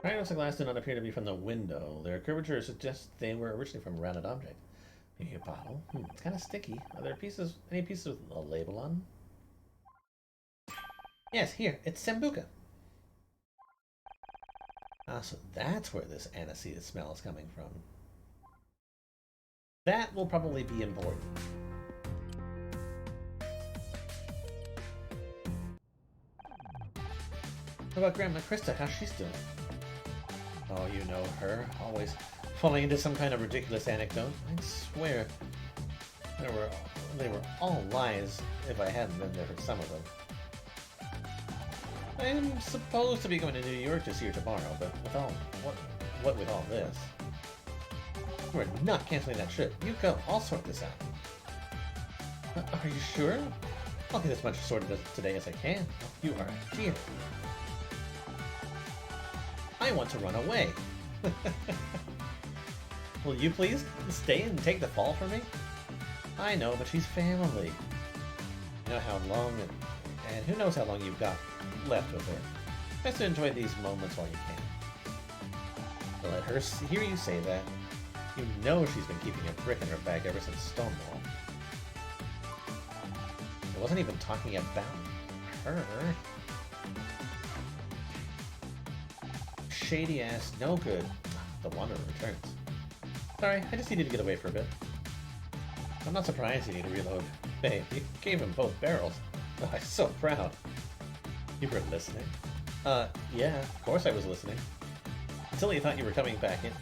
Fragments of glass do not appear to be from the window. Their curvature suggests they were originally from a rounded object. Maybe a bottle. It's kind of sticky. Are there any pieces with a label on? Yes, here. It's Sambuca. Ah, so that's where this aniseed smell is coming from. That will probably be important. What about Grandma Krista? How's she doing? Oh, you know her. Always falling into some kind of ridiculous anecdote. I swear, they were all lies if I hadn't been there for some of them. I am supposed to be going to New York to see her tomorrow, but what with all this? We're not canceling that trip. Yuko, I'll sort this out. Are you sure? I'll get as much sorted today as I can. You are a dear. I want to run away. Will you please stay and take the fall for me? I know, but she's family. You know how long, and who knows how long you've got left with her. Best to enjoy these moments while you can. Let her hear you say that. You know she's been keeping a brick in her bag ever since Stonewall. I wasn't even talking about her. Shady ass, no good. The Wanderer returns. Sorry, I just needed to get away for a bit. I'm not surprised you need to reload. Hey, you gave him both barrels. Oh, I'm so proud. You were listening? Yeah, of course I was listening. Until he thought you were coming back in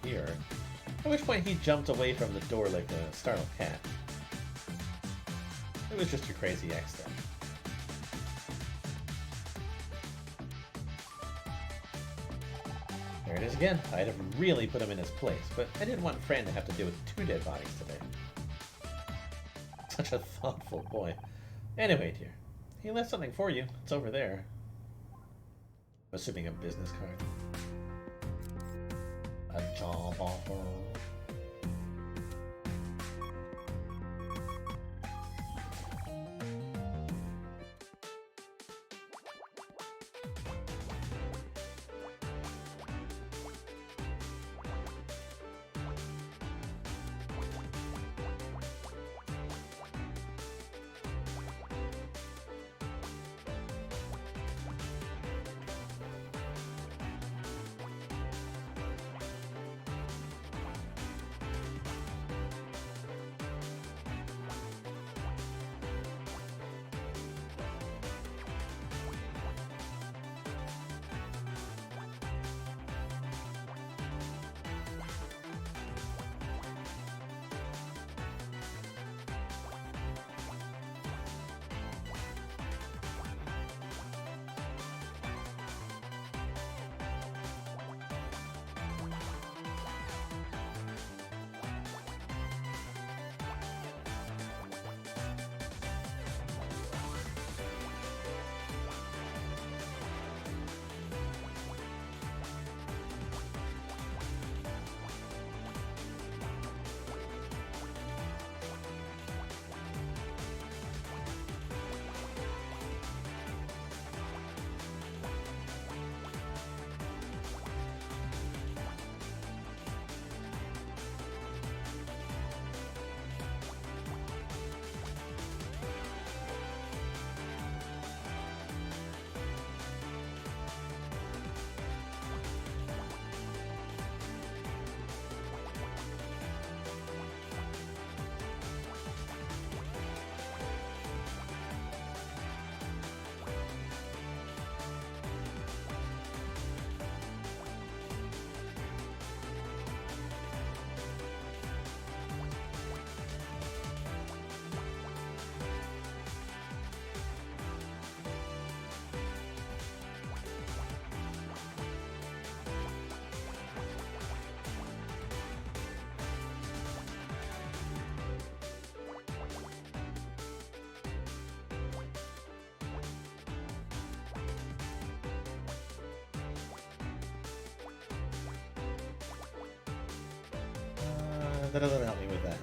here. At which point he jumped away from the door like a startled cat. It was just your crazy ex then. There it is again. I'd have really put him in his place, but I didn't want Fran to have to deal with 2 dead bodies today. Such a thoughtful boy. Anyway, dear, he left something for you. It's over there. Assuming a business card. A job offer. That doesn't help me with that.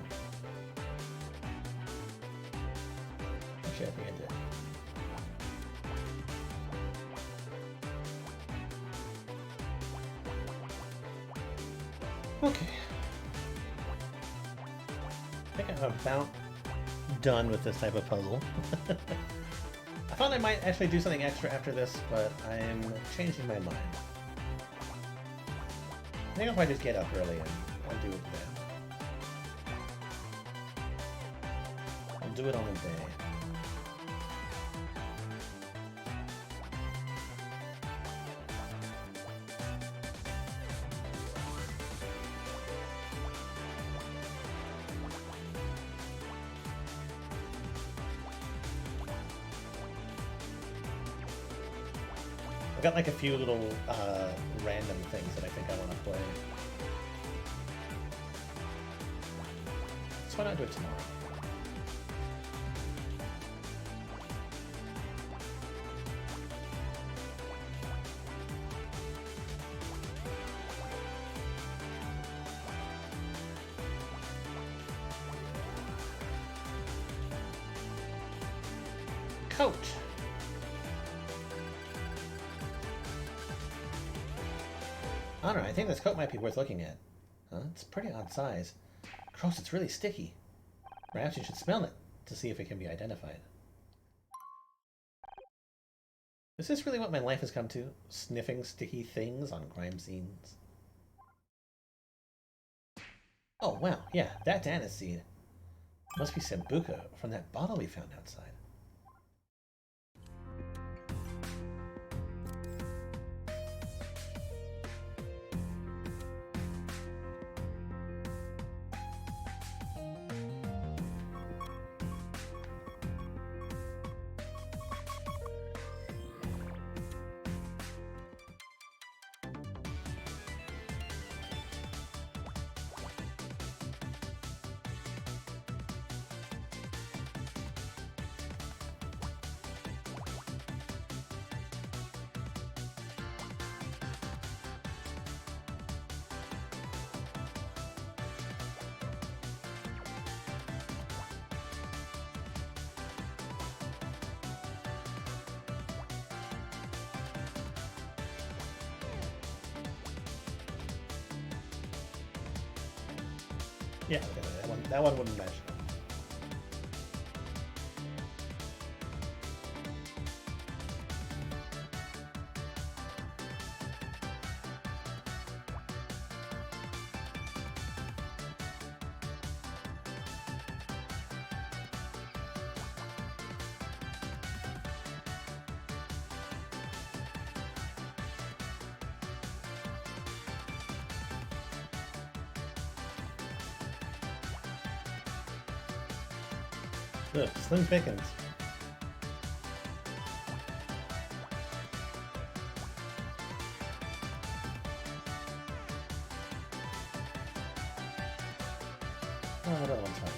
Actually, I think I did. Okay. I think I'm about done with this type of puzzle. I thought I might actually do something extra after this, but I'm changing my mind. I think I'll probably just get up early and I'll do it then. I'll do it on the day. I've got like a few little random things that I think I want to play. So why not do it tomorrow? Coat. Honor, I think this coat might be worth looking at. Huh? It's pretty odd size. Gross, it's really sticky. Perhaps you should smell it to see if it can be identified. Is this really what my life has come to? Sniffing sticky things on crime scenes? Oh, wow, yeah, that's aniseed. Must be Sambuca from that bottle we found outside. Yeah, that one wouldn't measure. Ugh, Slim Pickens. Oh, that one's fine.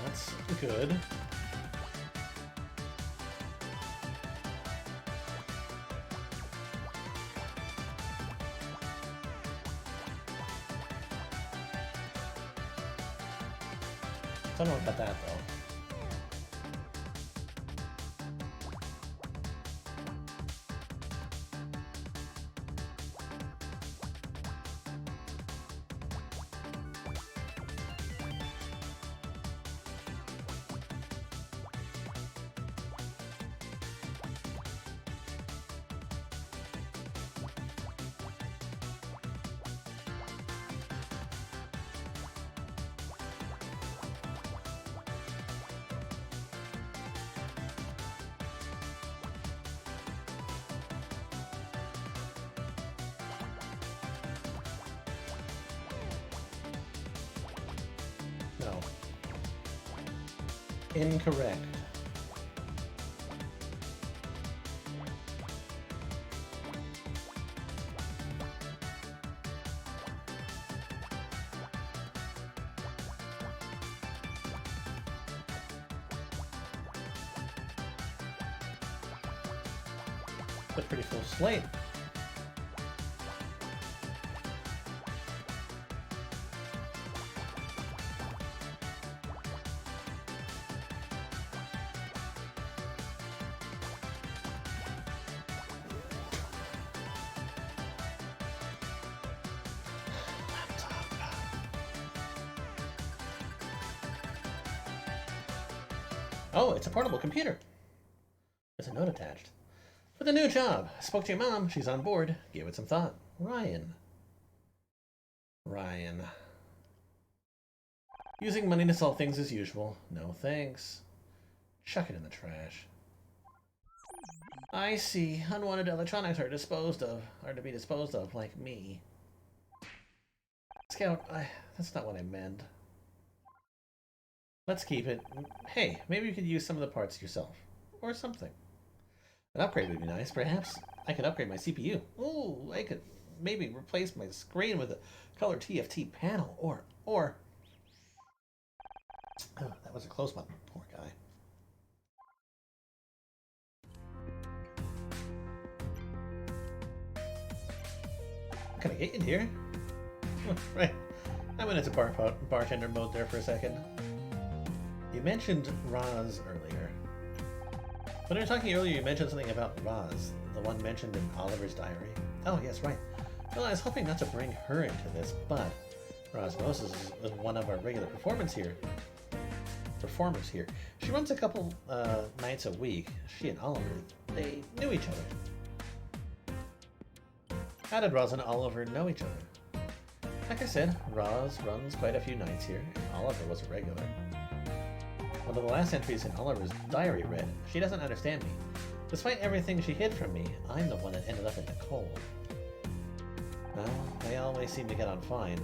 That's good. Don't know about that though. Incorrect. A pretty full slate. Oh, it's a portable computer. There's a note attached. For the new job. Spoke to your mom. She's on board. Give it some thought. Ryan. Ryan. Using money to solve things as usual. No thanks. Chuck it in the trash. I see. Unwanted electronics are to be disposed of, like me. Scout, that's not what I meant. Let's keep it. Hey, maybe you could use some of the parts yourself. Or something. An upgrade would be nice, perhaps. I could upgrade my CPU. Ooh, I could maybe replace my screen with a color TFT panel. Or... Oh, that was a close one. Poor guy. Can I get in here? Right. I went into bartender mode there for a second. You mentioned Roz earlier. When we were talking earlier, you mentioned something about Roz, the one mentioned in Oliver's diary. Oh, yes, right. Well, I was hoping not to bring her into this, but Roz Moses is one of our regular performers here. She runs a couple nights a week. She and Oliver, they knew each other. How did Roz and Oliver know each other? Like I said, Roz runs quite a few nights here, and Oliver was a regular. One of the last entries in Oliver's diary read, "She doesn't understand me. Despite everything she hid from me, I'm the one that ended up in the cold." Well, they always seem to get on fine.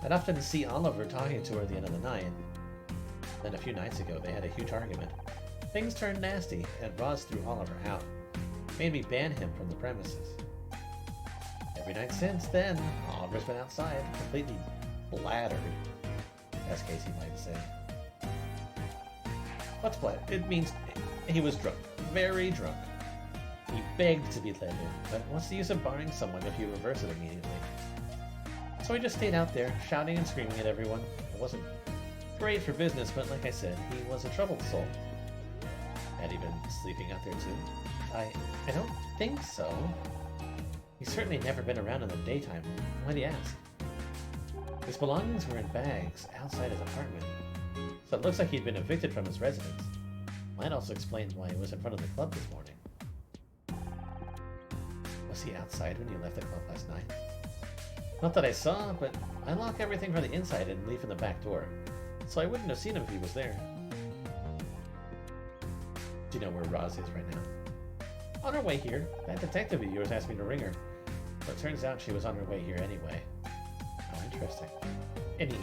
I'd often see Oliver talking to her at the end of the night. Then a few nights ago, they had a huge argument. Things turned nasty, and Roz threw Oliver out. Made me ban him from the premises. Every night since then, Oliver's been outside, completely bladdered, as Casey might say. What's bladdered? It means he was drunk. Very drunk. He begged to be let in, but what's the use of barring someone if you reverse it immediately? So he just stayed out there, shouting and screaming at everyone. It wasn't great for business, but like I said, he was a troubled soul. Had he been sleeping out there too? I don't think so. He's certainly never been around in the daytime. Why'd he ask? His belongings were in bags outside his apartment, so it looks like he'd been evicted from his residence. Might also explain why he was in front of the club this morning. Was he outside when you left the club last night? Not that I saw, but I lock everything from the inside and leave from the back door, so I wouldn't have seen him if he was there. Do you know where Roz is right now? On her way here. That detective of yours asked me to ring her, but it turns out she was on her way here anyway. Oh, interesting. Any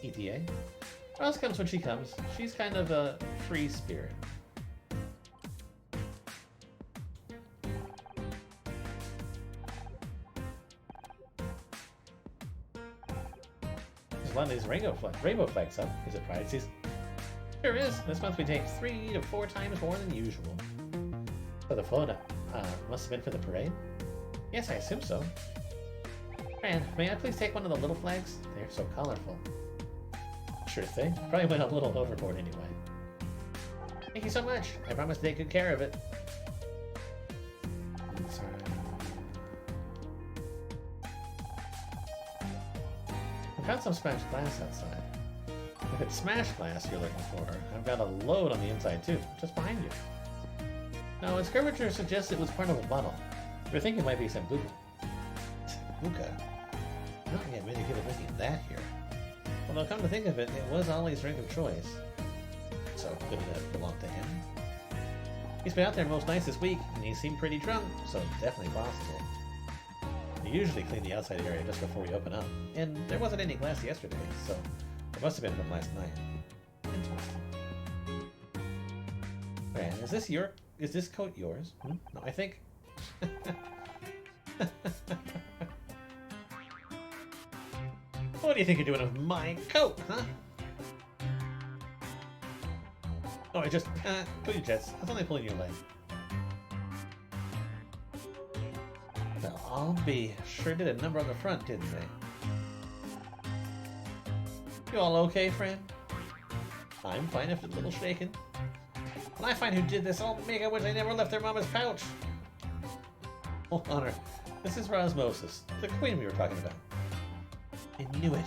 ETA? Roz comes when she comes. She's kind of a free spirit. There's a lot of these rainbow flags up. Is it Pride season? Sure is. This month we take 3 to 4 times more than usual. So the photo must have been for the parade? Yes, I assume so. Fran, may I please take one of the little flags? They're so colorful. Sure thing. Probably went a little overboard anyway. Thank you so much. I promise to take good care of it. Sorry. I found some smashed glass outside. If it's smashed glass you're looking for, I've got a load on the inside too, just behind you. Now, its curvature suggests it was part of a bottle. We're thinking it might be Sambuca. Sambuca? I don't get many people thinking of that here. Although, come to think of it, it was Ollie's drink of choice. So, could it have belonged to him? He's been out there most nights this week, and he seemed pretty drunk, so definitely possible. We usually clean the outside area just before we open up, and there wasn't any glass yesterday, so it must have been from last night. Interesting. Fran, is this coat yours? Hmm? No, I think... What do you think you're doing with my coat, huh? Oh, I just, go you jets. I was only pulling your leg. Well, I'll be sure did a number on the front, didn't they? You all okay, Fran? I'm fine, if a little shaken. When I find who did this, I'll make I wish I never left their mama's pouch. Oh, Honor, this is Rosmosis, the queen we were talking about. I knew it.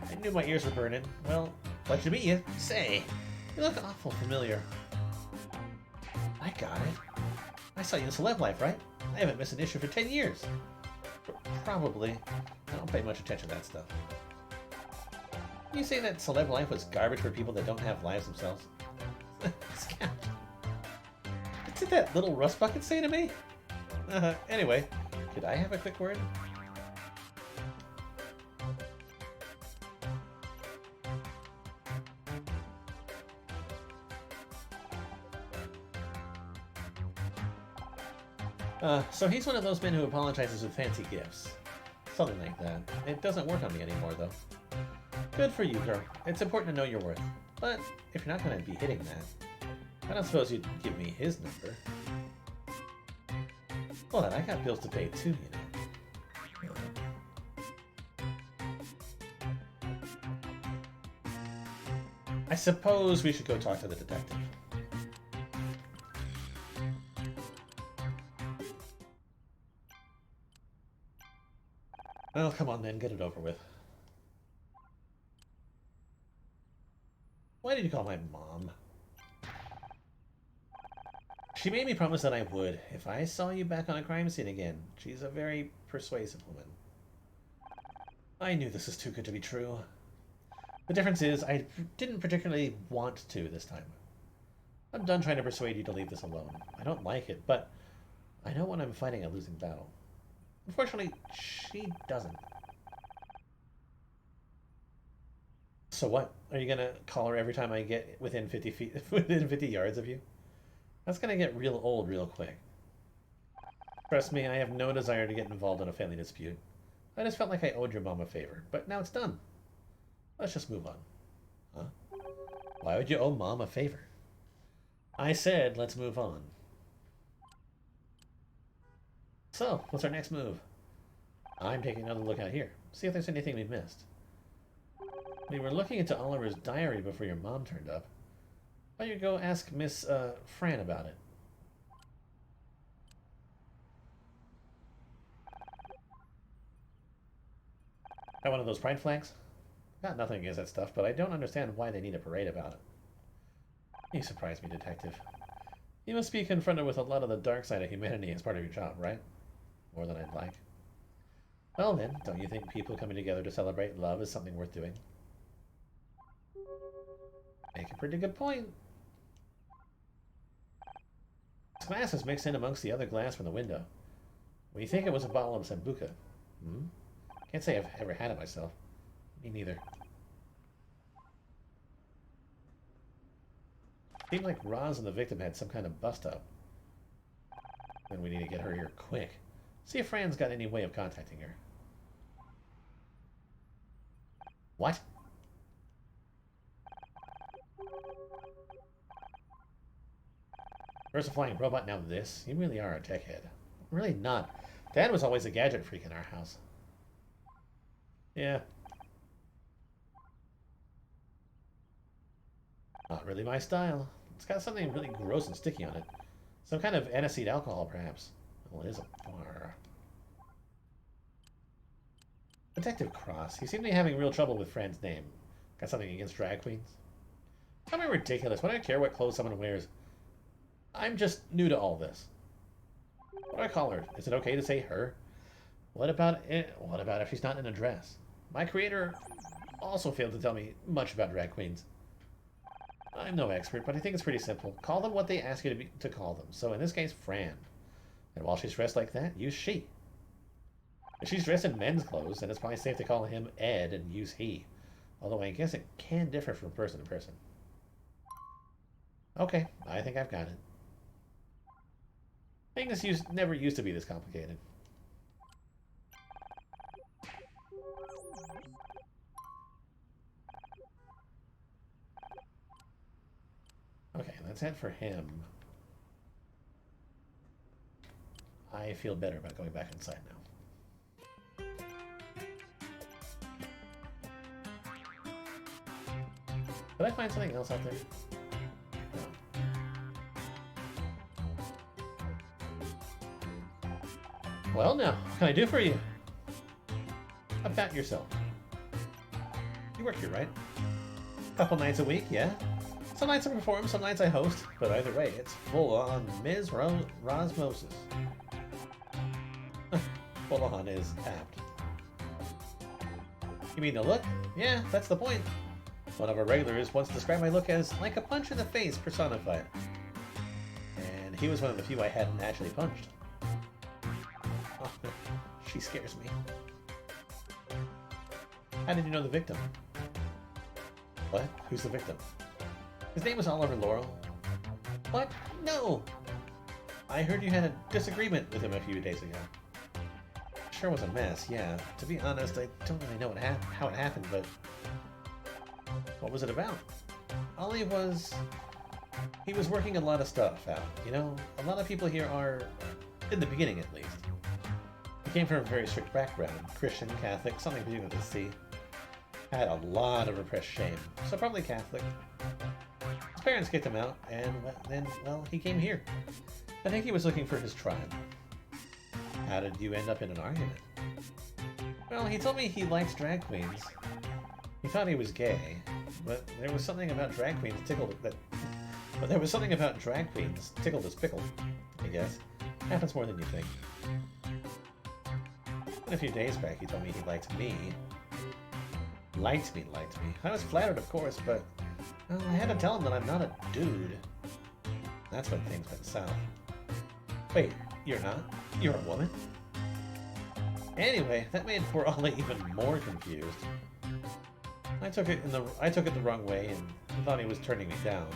I knew my ears were burning. Well, pleasure to meet you. Say, you look awful familiar. I got it. I saw you in Celeb Life, right? I haven't missed an issue for 10 years. Probably. I don't pay much attention to that stuff. You say that Celeb Life was garbage for people that don't have lives themselves? Scout. What did that little rust bucket say to me? Anyway, could I have a quick word? So he's one of those men who apologizes with fancy gifts. Something like that. It doesn't work on me anymore, though. Good for you, girl. It's important to know your worth. But if you're not going to be hitting that, I don't suppose you'd give me his number. Well, I got bills to pay too, you know. I suppose we should go talk to the detective. Well, come on then, get it over with. Why did you call my mom? She made me promise that I would, if I saw you back on a crime scene again. She's a very persuasive woman. I knew this was too good to be true. The difference is, I didn't particularly want to this time. I'm done trying to persuade you to leave this alone. I don't like it, but I know when I'm fighting a losing battle. Unfortunately, she doesn't. So what? Are you gonna call her every time I get within 50 feet, within 50 yards of you? That's gonna get real old real quick. Trust me, I have no desire to get involved in a family dispute. I just felt like I owed your mom a favor, but now it's done. Let's just move on. Huh? Why would you owe mom a favor? I said, let's move on. So, what's our next move? I'm taking another look out here. See if there's anything we missed. We were looking into Oliver's diary before your mom turned up. Why don't you go ask Miss, Fran about it? Got one of those pride flags? Got nothing against that stuff, but I don't understand why they need a parade about it. You surprise me, Detective. You must be confronted with a lot of the dark side of humanity as part of your job, right? More than I'd like. Well then, don't you think people coming together to celebrate love is something worth doing? Make a pretty good point. This glass is mixed in amongst the other glass from the window. We think it was a bottle of Sambuca. Hmm? Can't say I've ever had it myself. Me neither. Seemed like Roz and the victim had some kind of bust-up. Then we need to get her here quick. See if Fran's got any way of contacting her. What? First a flying robot, now this. You really are a tech head. I'm really not. Dad was always a gadget freak in our house. Yeah. Not really my style. It's got something really gross and sticky on it. Some kind of aniseed alcohol, perhaps. Well, it is a bar. Detective Cross. He seemed to be having real trouble with Fran's name. Got something against drag queens? Tell me ridiculous. Why do I care what clothes someone wears? I'm just new to all this. What do I call her? Is it okay to say her? What about if she's not in a dress? My creator also failed to tell me much about drag queens. I'm no expert, but I think it's pretty simple. Call them what they ask you to call them. So in this case, Fran. And while she's dressed like that, use she. If she's dressed in men's clothes, then it's probably safe to call him Ed and use he. Although I guess it can differ from person to person. Okay, I think I've got it. Things never used to be this complicated. Okay, let's head for him. I feel better about going back inside now. Did I find something else out there? No. Well now, what can I do for you? About yourself. You work here, right? Couple nights a week, yeah? Some nights I perform, some nights I host, but either way, it's full on Ms. Rosmosis. Full on is apt. You mean the look? Yeah, that's the point. One of our regulars once described my look as like a punch in the face personified. And he was one of the few I hadn't actually punched. Oh, she scares me. How did you know the victim? What? Who's the victim? His name was Oliver Laurel. What? No! I heard you had a disagreement with him a few days ago. Sure was a mess, yeah. To be honest, I don't really know how it happened, but... What was it about? Ollie was... He was working a lot of stuff out, you know? A lot of people here are... in the beginning, at least. He came from a very strict background. Christian, Catholic, something to do with the sea. Had a lot of repressed shame, so probably Catholic. His parents kicked him out, and then, well, he came here. I think he was looking for his tribe. How did you end up in an argument? Well, he told me he likes drag queens. He thought he was gay, but there was something about drag queens tickled his pickle, I guess. Happens more than you think. And a few days back, he told me he liked me. Liked me. I was flattered, of course, but well, I had to tell him that I'm not a dude. That's when things went south. Wait, you're not? You're a woman? Anyway, that made poor Ollie even more confused. I took it the wrong way and thought he was turning me down,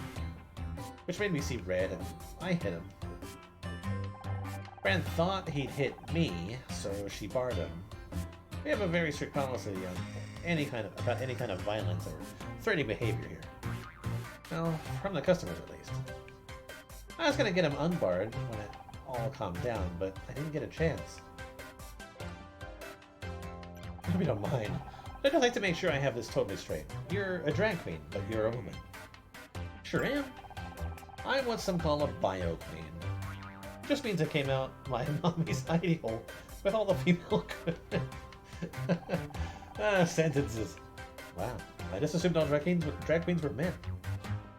which made me see red, and I hit him. Fran thought he'd hit me, so she barred him. We have a very strict policy on any kind of violence or threatening behavior here. Well, from the customers at least. I was gonna get him unbarred when it all calmed down, but I didn't get a chance. I hope you don't mind. I'd like to make sure I have this totally straight. You're a drag queen, but you're a woman. Sure am. I'm what some call a bio queen. Just means I came out my mommy's hidey hole with all the female sentences. Wow, I just assumed all drag queens were men.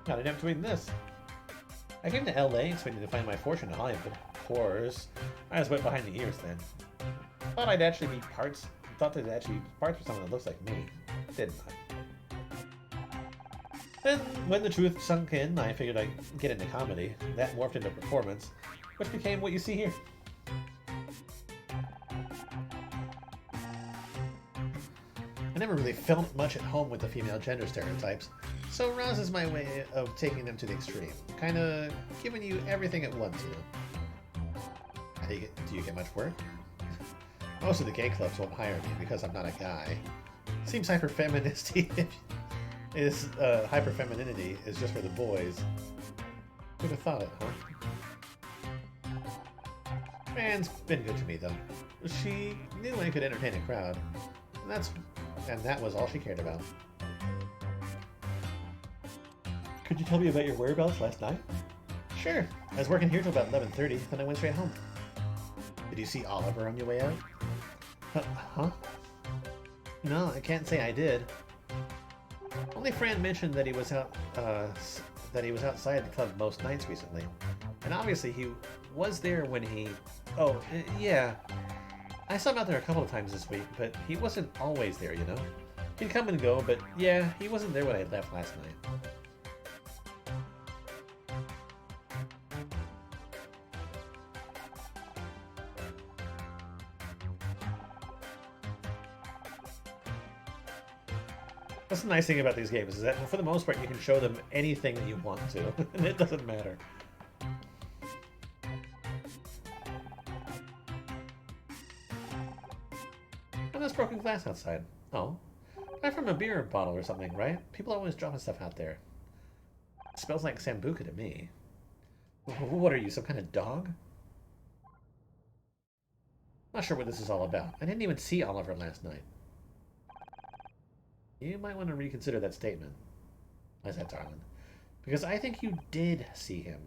Not enough to read this. I came to LA expecting to find my fortune in Hollywood. Of course, I was wet behind the ears then. Thought there'd actually be parts for someone that looks like me. Didn't I? Then, when the truth sunk in, I figured I'd get into comedy. That morphed into performance, which became what you see here. I never really felt much at home with the female gender stereotypes, so Roz is my way of taking them to the extreme. Kinda giving you everything at once, you know. Do you get much work? Most of the gay clubs won't hire me because I'm not a guy. Seems hyperfemininity is just for the boys. Who'd have thought it, huh? Fran's been good to me, though. She knew I could entertain a crowd, and that was all she cared about. Could you tell me about your whereabouts last night? Sure. I was working here till about 11:30, then I went straight home. Did you see Oliver on your way out? Huh? No, I can't say I did. Only Fran mentioned that he was outside the club most nights recently, and obviously he was there when he. Oh, yeah. I saw him out there a couple of times this week, but he wasn't always there, you know. He'd come and go, but yeah, he wasn't there when I left last night. That's the nice thing about these games, is that for the most part you can show them anything that you want to, and it doesn't matter. found this broken glass outside. Oh. Not from a beer bottle or something, right? People are always dropping stuff out there. It smells like Sambuca to me. What are you, some kind of dog? Not sure what this is all about. I didn't even see Oliver last night. You might want to reconsider that statement. I said, darling. Because I think you did see him.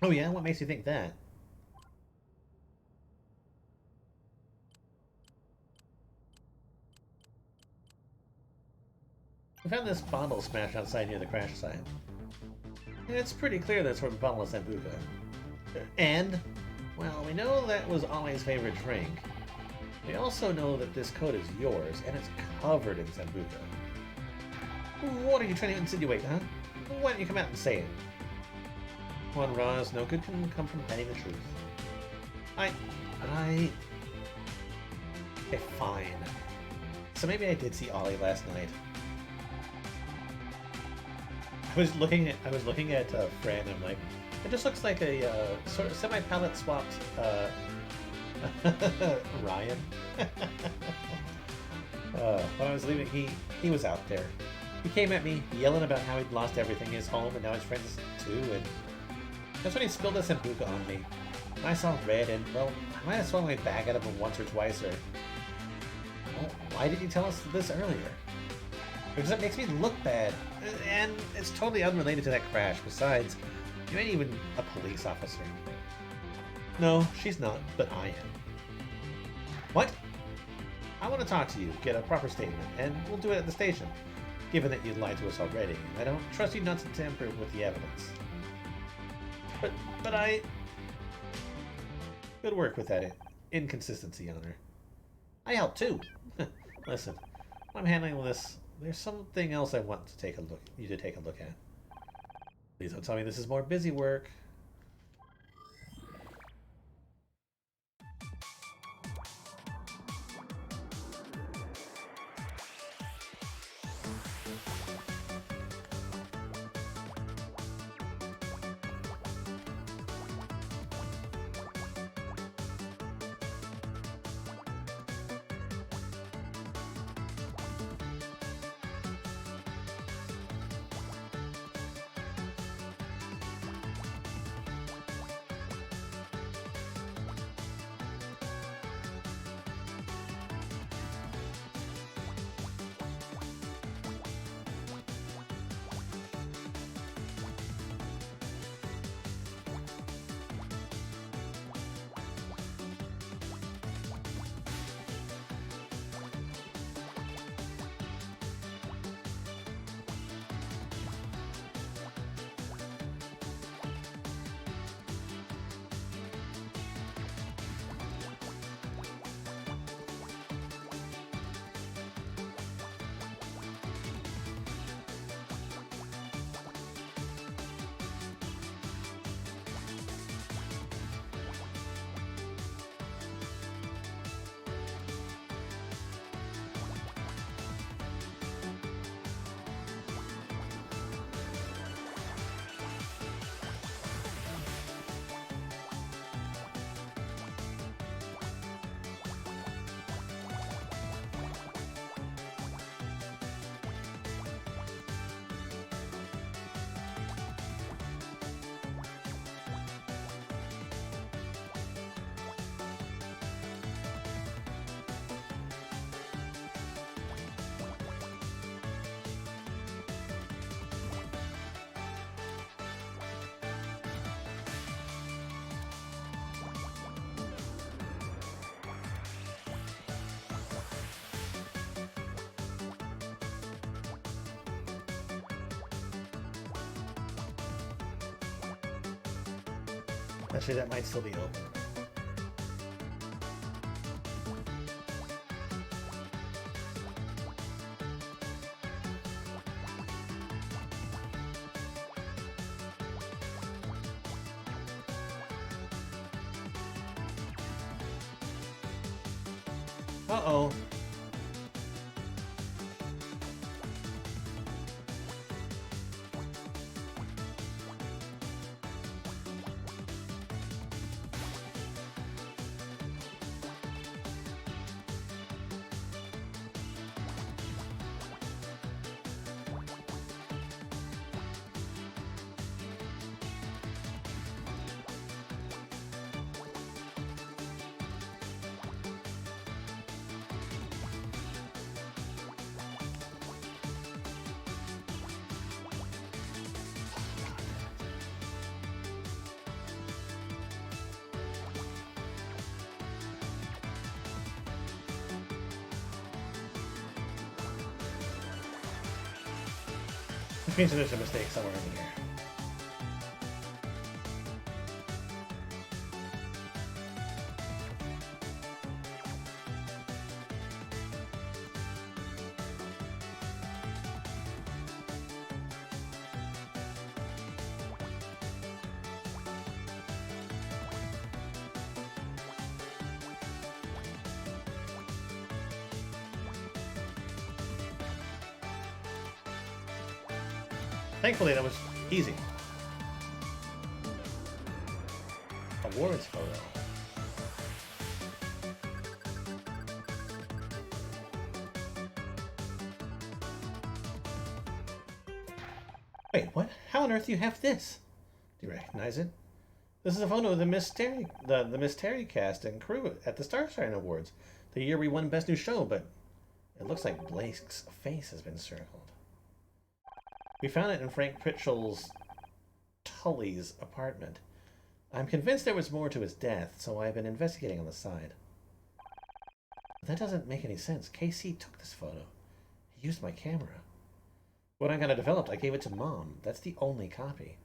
Oh yeah? What makes you think that? We found this bottle smashed outside near the crash site. And it's pretty clear that's from a bottle of Sambuca. And, well, we know that was Ollie's favorite drink. We also know that this coat is yours, and it's covered in Sambuca. What are you trying to insinuate, huh? Why don't you come out and say it? Come on, Roz, no good can come from hiding the truth. Okay, fine. So maybe I did see Ollie last night. I was looking at Fran, and I'm like, it just looks like a sort of semi-palette swapped Ryan. When I was leaving, he was out there. He came at me yelling about how he'd lost everything in his home, and now his friends too. And that's when he spilled the Sambuca on me. And I saw red, and well, I might have swung my bag at him once or twice. Or well, why didn't you tell us this earlier? Because it makes me look bad, and it's totally unrelated to that crash. Besides, you ain't even a police officer. No, she's not, but I am. What? I want to talk to you, get a proper statement, and we'll do it at the station. Given that you lied to us already, I don't trust you not to tamper with the evidence. But I... Good work with that inconsistency, Honor. I help too. Listen, I'm handling this. There's something else I want to take a look. You to take a look at. Please don't tell me this is more busy work. Actually, that might still be open. Uh-oh. Which means there's a mistake somewhere in here. Thankfully, that was easy. Awards photo. Wait, what? How on earth do you have this? Do you recognize it? This is a photo of the Miss Terry cast and crew at the Starshine Awards, the year we won Best New Show, but it looks like Blake's face has been circled. We found it in Frank Pritchell's Tully's apartment. I'm convinced there was more to his death, so I've been investigating on the side. That doesn't make any sense. KC took this photo. He used my camera. When I got it developed, I gave it to Mom. That's the only copy.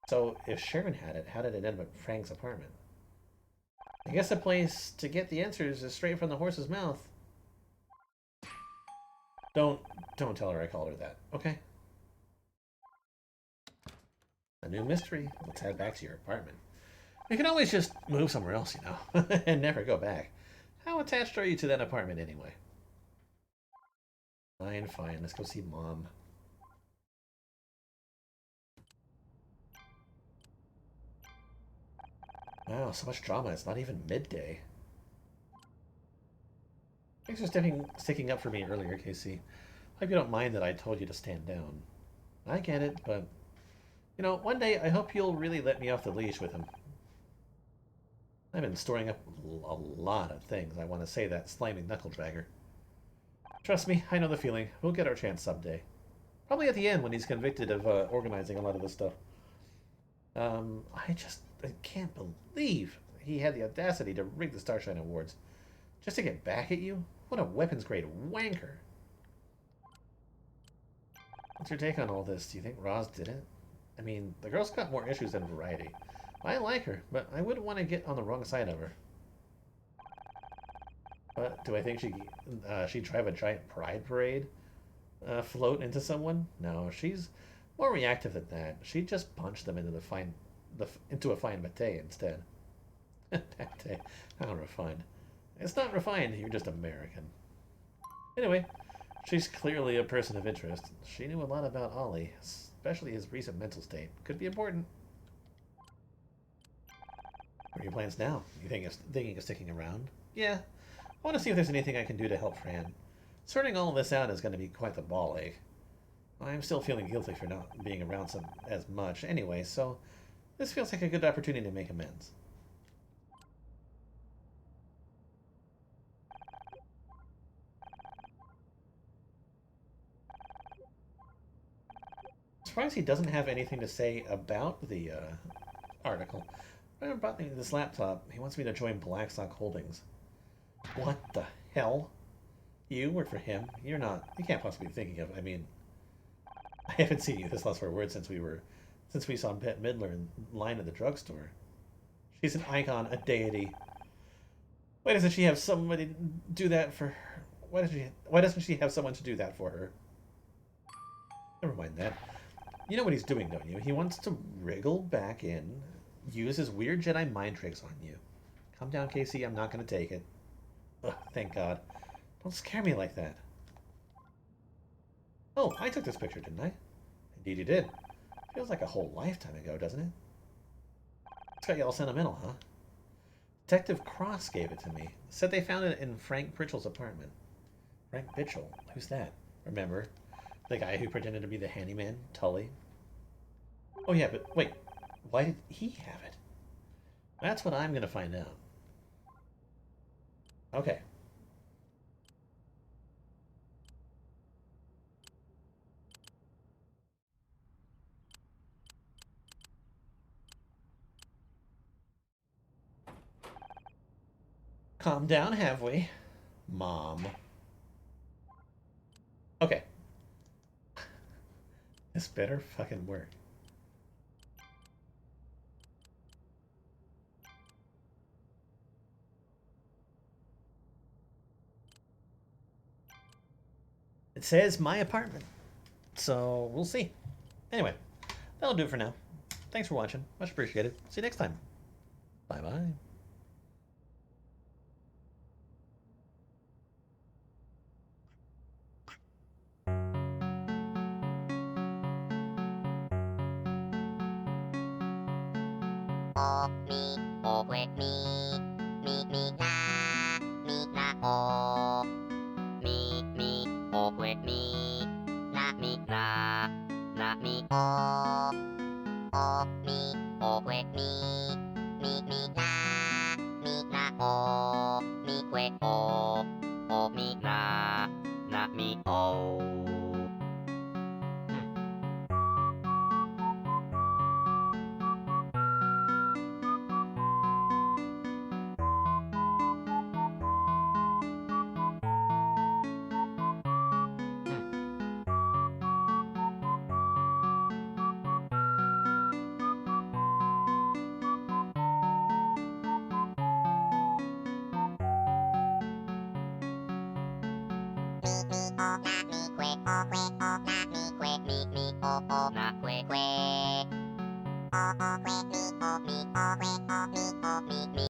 So, if Sharon had it, how did it end up at Frank's apartment? I guess the place to get the answers is straight from the horse's mouth. Don't tell her I called her that, okay? A new mystery. Let's head back to your apartment. You can always just move somewhere else, you know, and never go back. How attached are you to that apartment anyway? Fine, fine. Let's go see Mom. Wow, so much drama. It's not even midday. Thanks for sticking up for me earlier, Casey. Hope you don't mind that I told you to stand down. I get it, but... You know, one day I hope you'll really let me off the leash with him. I've been storing up a lot of things I want to say that slimy knuckle dragger. Trust me, I know the feeling. We'll get our chance someday. Probably at the end when he's convicted of organizing a lot of this stuff. I can't believe he had the audacity to rig the Starshine Awards. Just to get back at you? What a weapons-grade wanker. What's your take on all this? Do you think Roz did it? I mean, the girl's got more issues than variety. I like her, but I wouldn't want to get on the wrong side of her. But do I think she'd drive a giant pride parade? Float into someone? No, she's more reactive than that. She'd just punch them into into a fine pate instead. Pate? How refined. It's not refined, you're just American. Anyway, she's clearly a person of interest. She knew a lot about Ollie, especially his recent mental state. Could be important. What are your plans now? You thinking of sticking around? Yeah. I want to see if there's anything I can do to help Fran. Sorting all of this out is going to be quite the ball ache. I'm still feeling guilty for not being around as much anyway, so this feels like a good opportunity to make amends. I'm surprised he doesn't have anything to say about the article. When I bought this laptop, he wants me to join Blackstock Holdings. What the hell? You work for him? You can't possibly be thinking of, I mean, I haven't seen you this last 4 words since we saw Bette Midler in line at the drugstore. She's an icon, a deity. Why doesn't she have somebody do that for her? Why doesn't she have someone to do that for her? Never mind that. You know what he's doing, don't you? He wants to wriggle back in, use his weird Jedi mind tricks on you. Calm down, Casey. I'm not going to take it. Ugh, thank God. Don't scare me like that. Oh, I took this picture, didn't I? Indeed you did. Feels like a whole lifetime ago, doesn't it? It's got you all sentimental, huh? Detective Cross gave it to me. Said they found it in Frank Pritchell's apartment. Frank Pritchell? Who's that? Remember? The guy who pretended to be the handyman, Tully? Oh yeah, but wait. Why did he have it? That's what I'm going to find out. Okay. Calm down, have we? Mom. Okay. This better fucking work. It says my apartment. So we'll see. Anyway, that'll do it for now. Thanks for watching. Much appreciated. See you next time. Bye bye.おみおえみなおみおえみなみおみおえみなおみえおみなみおみおなみくえおえ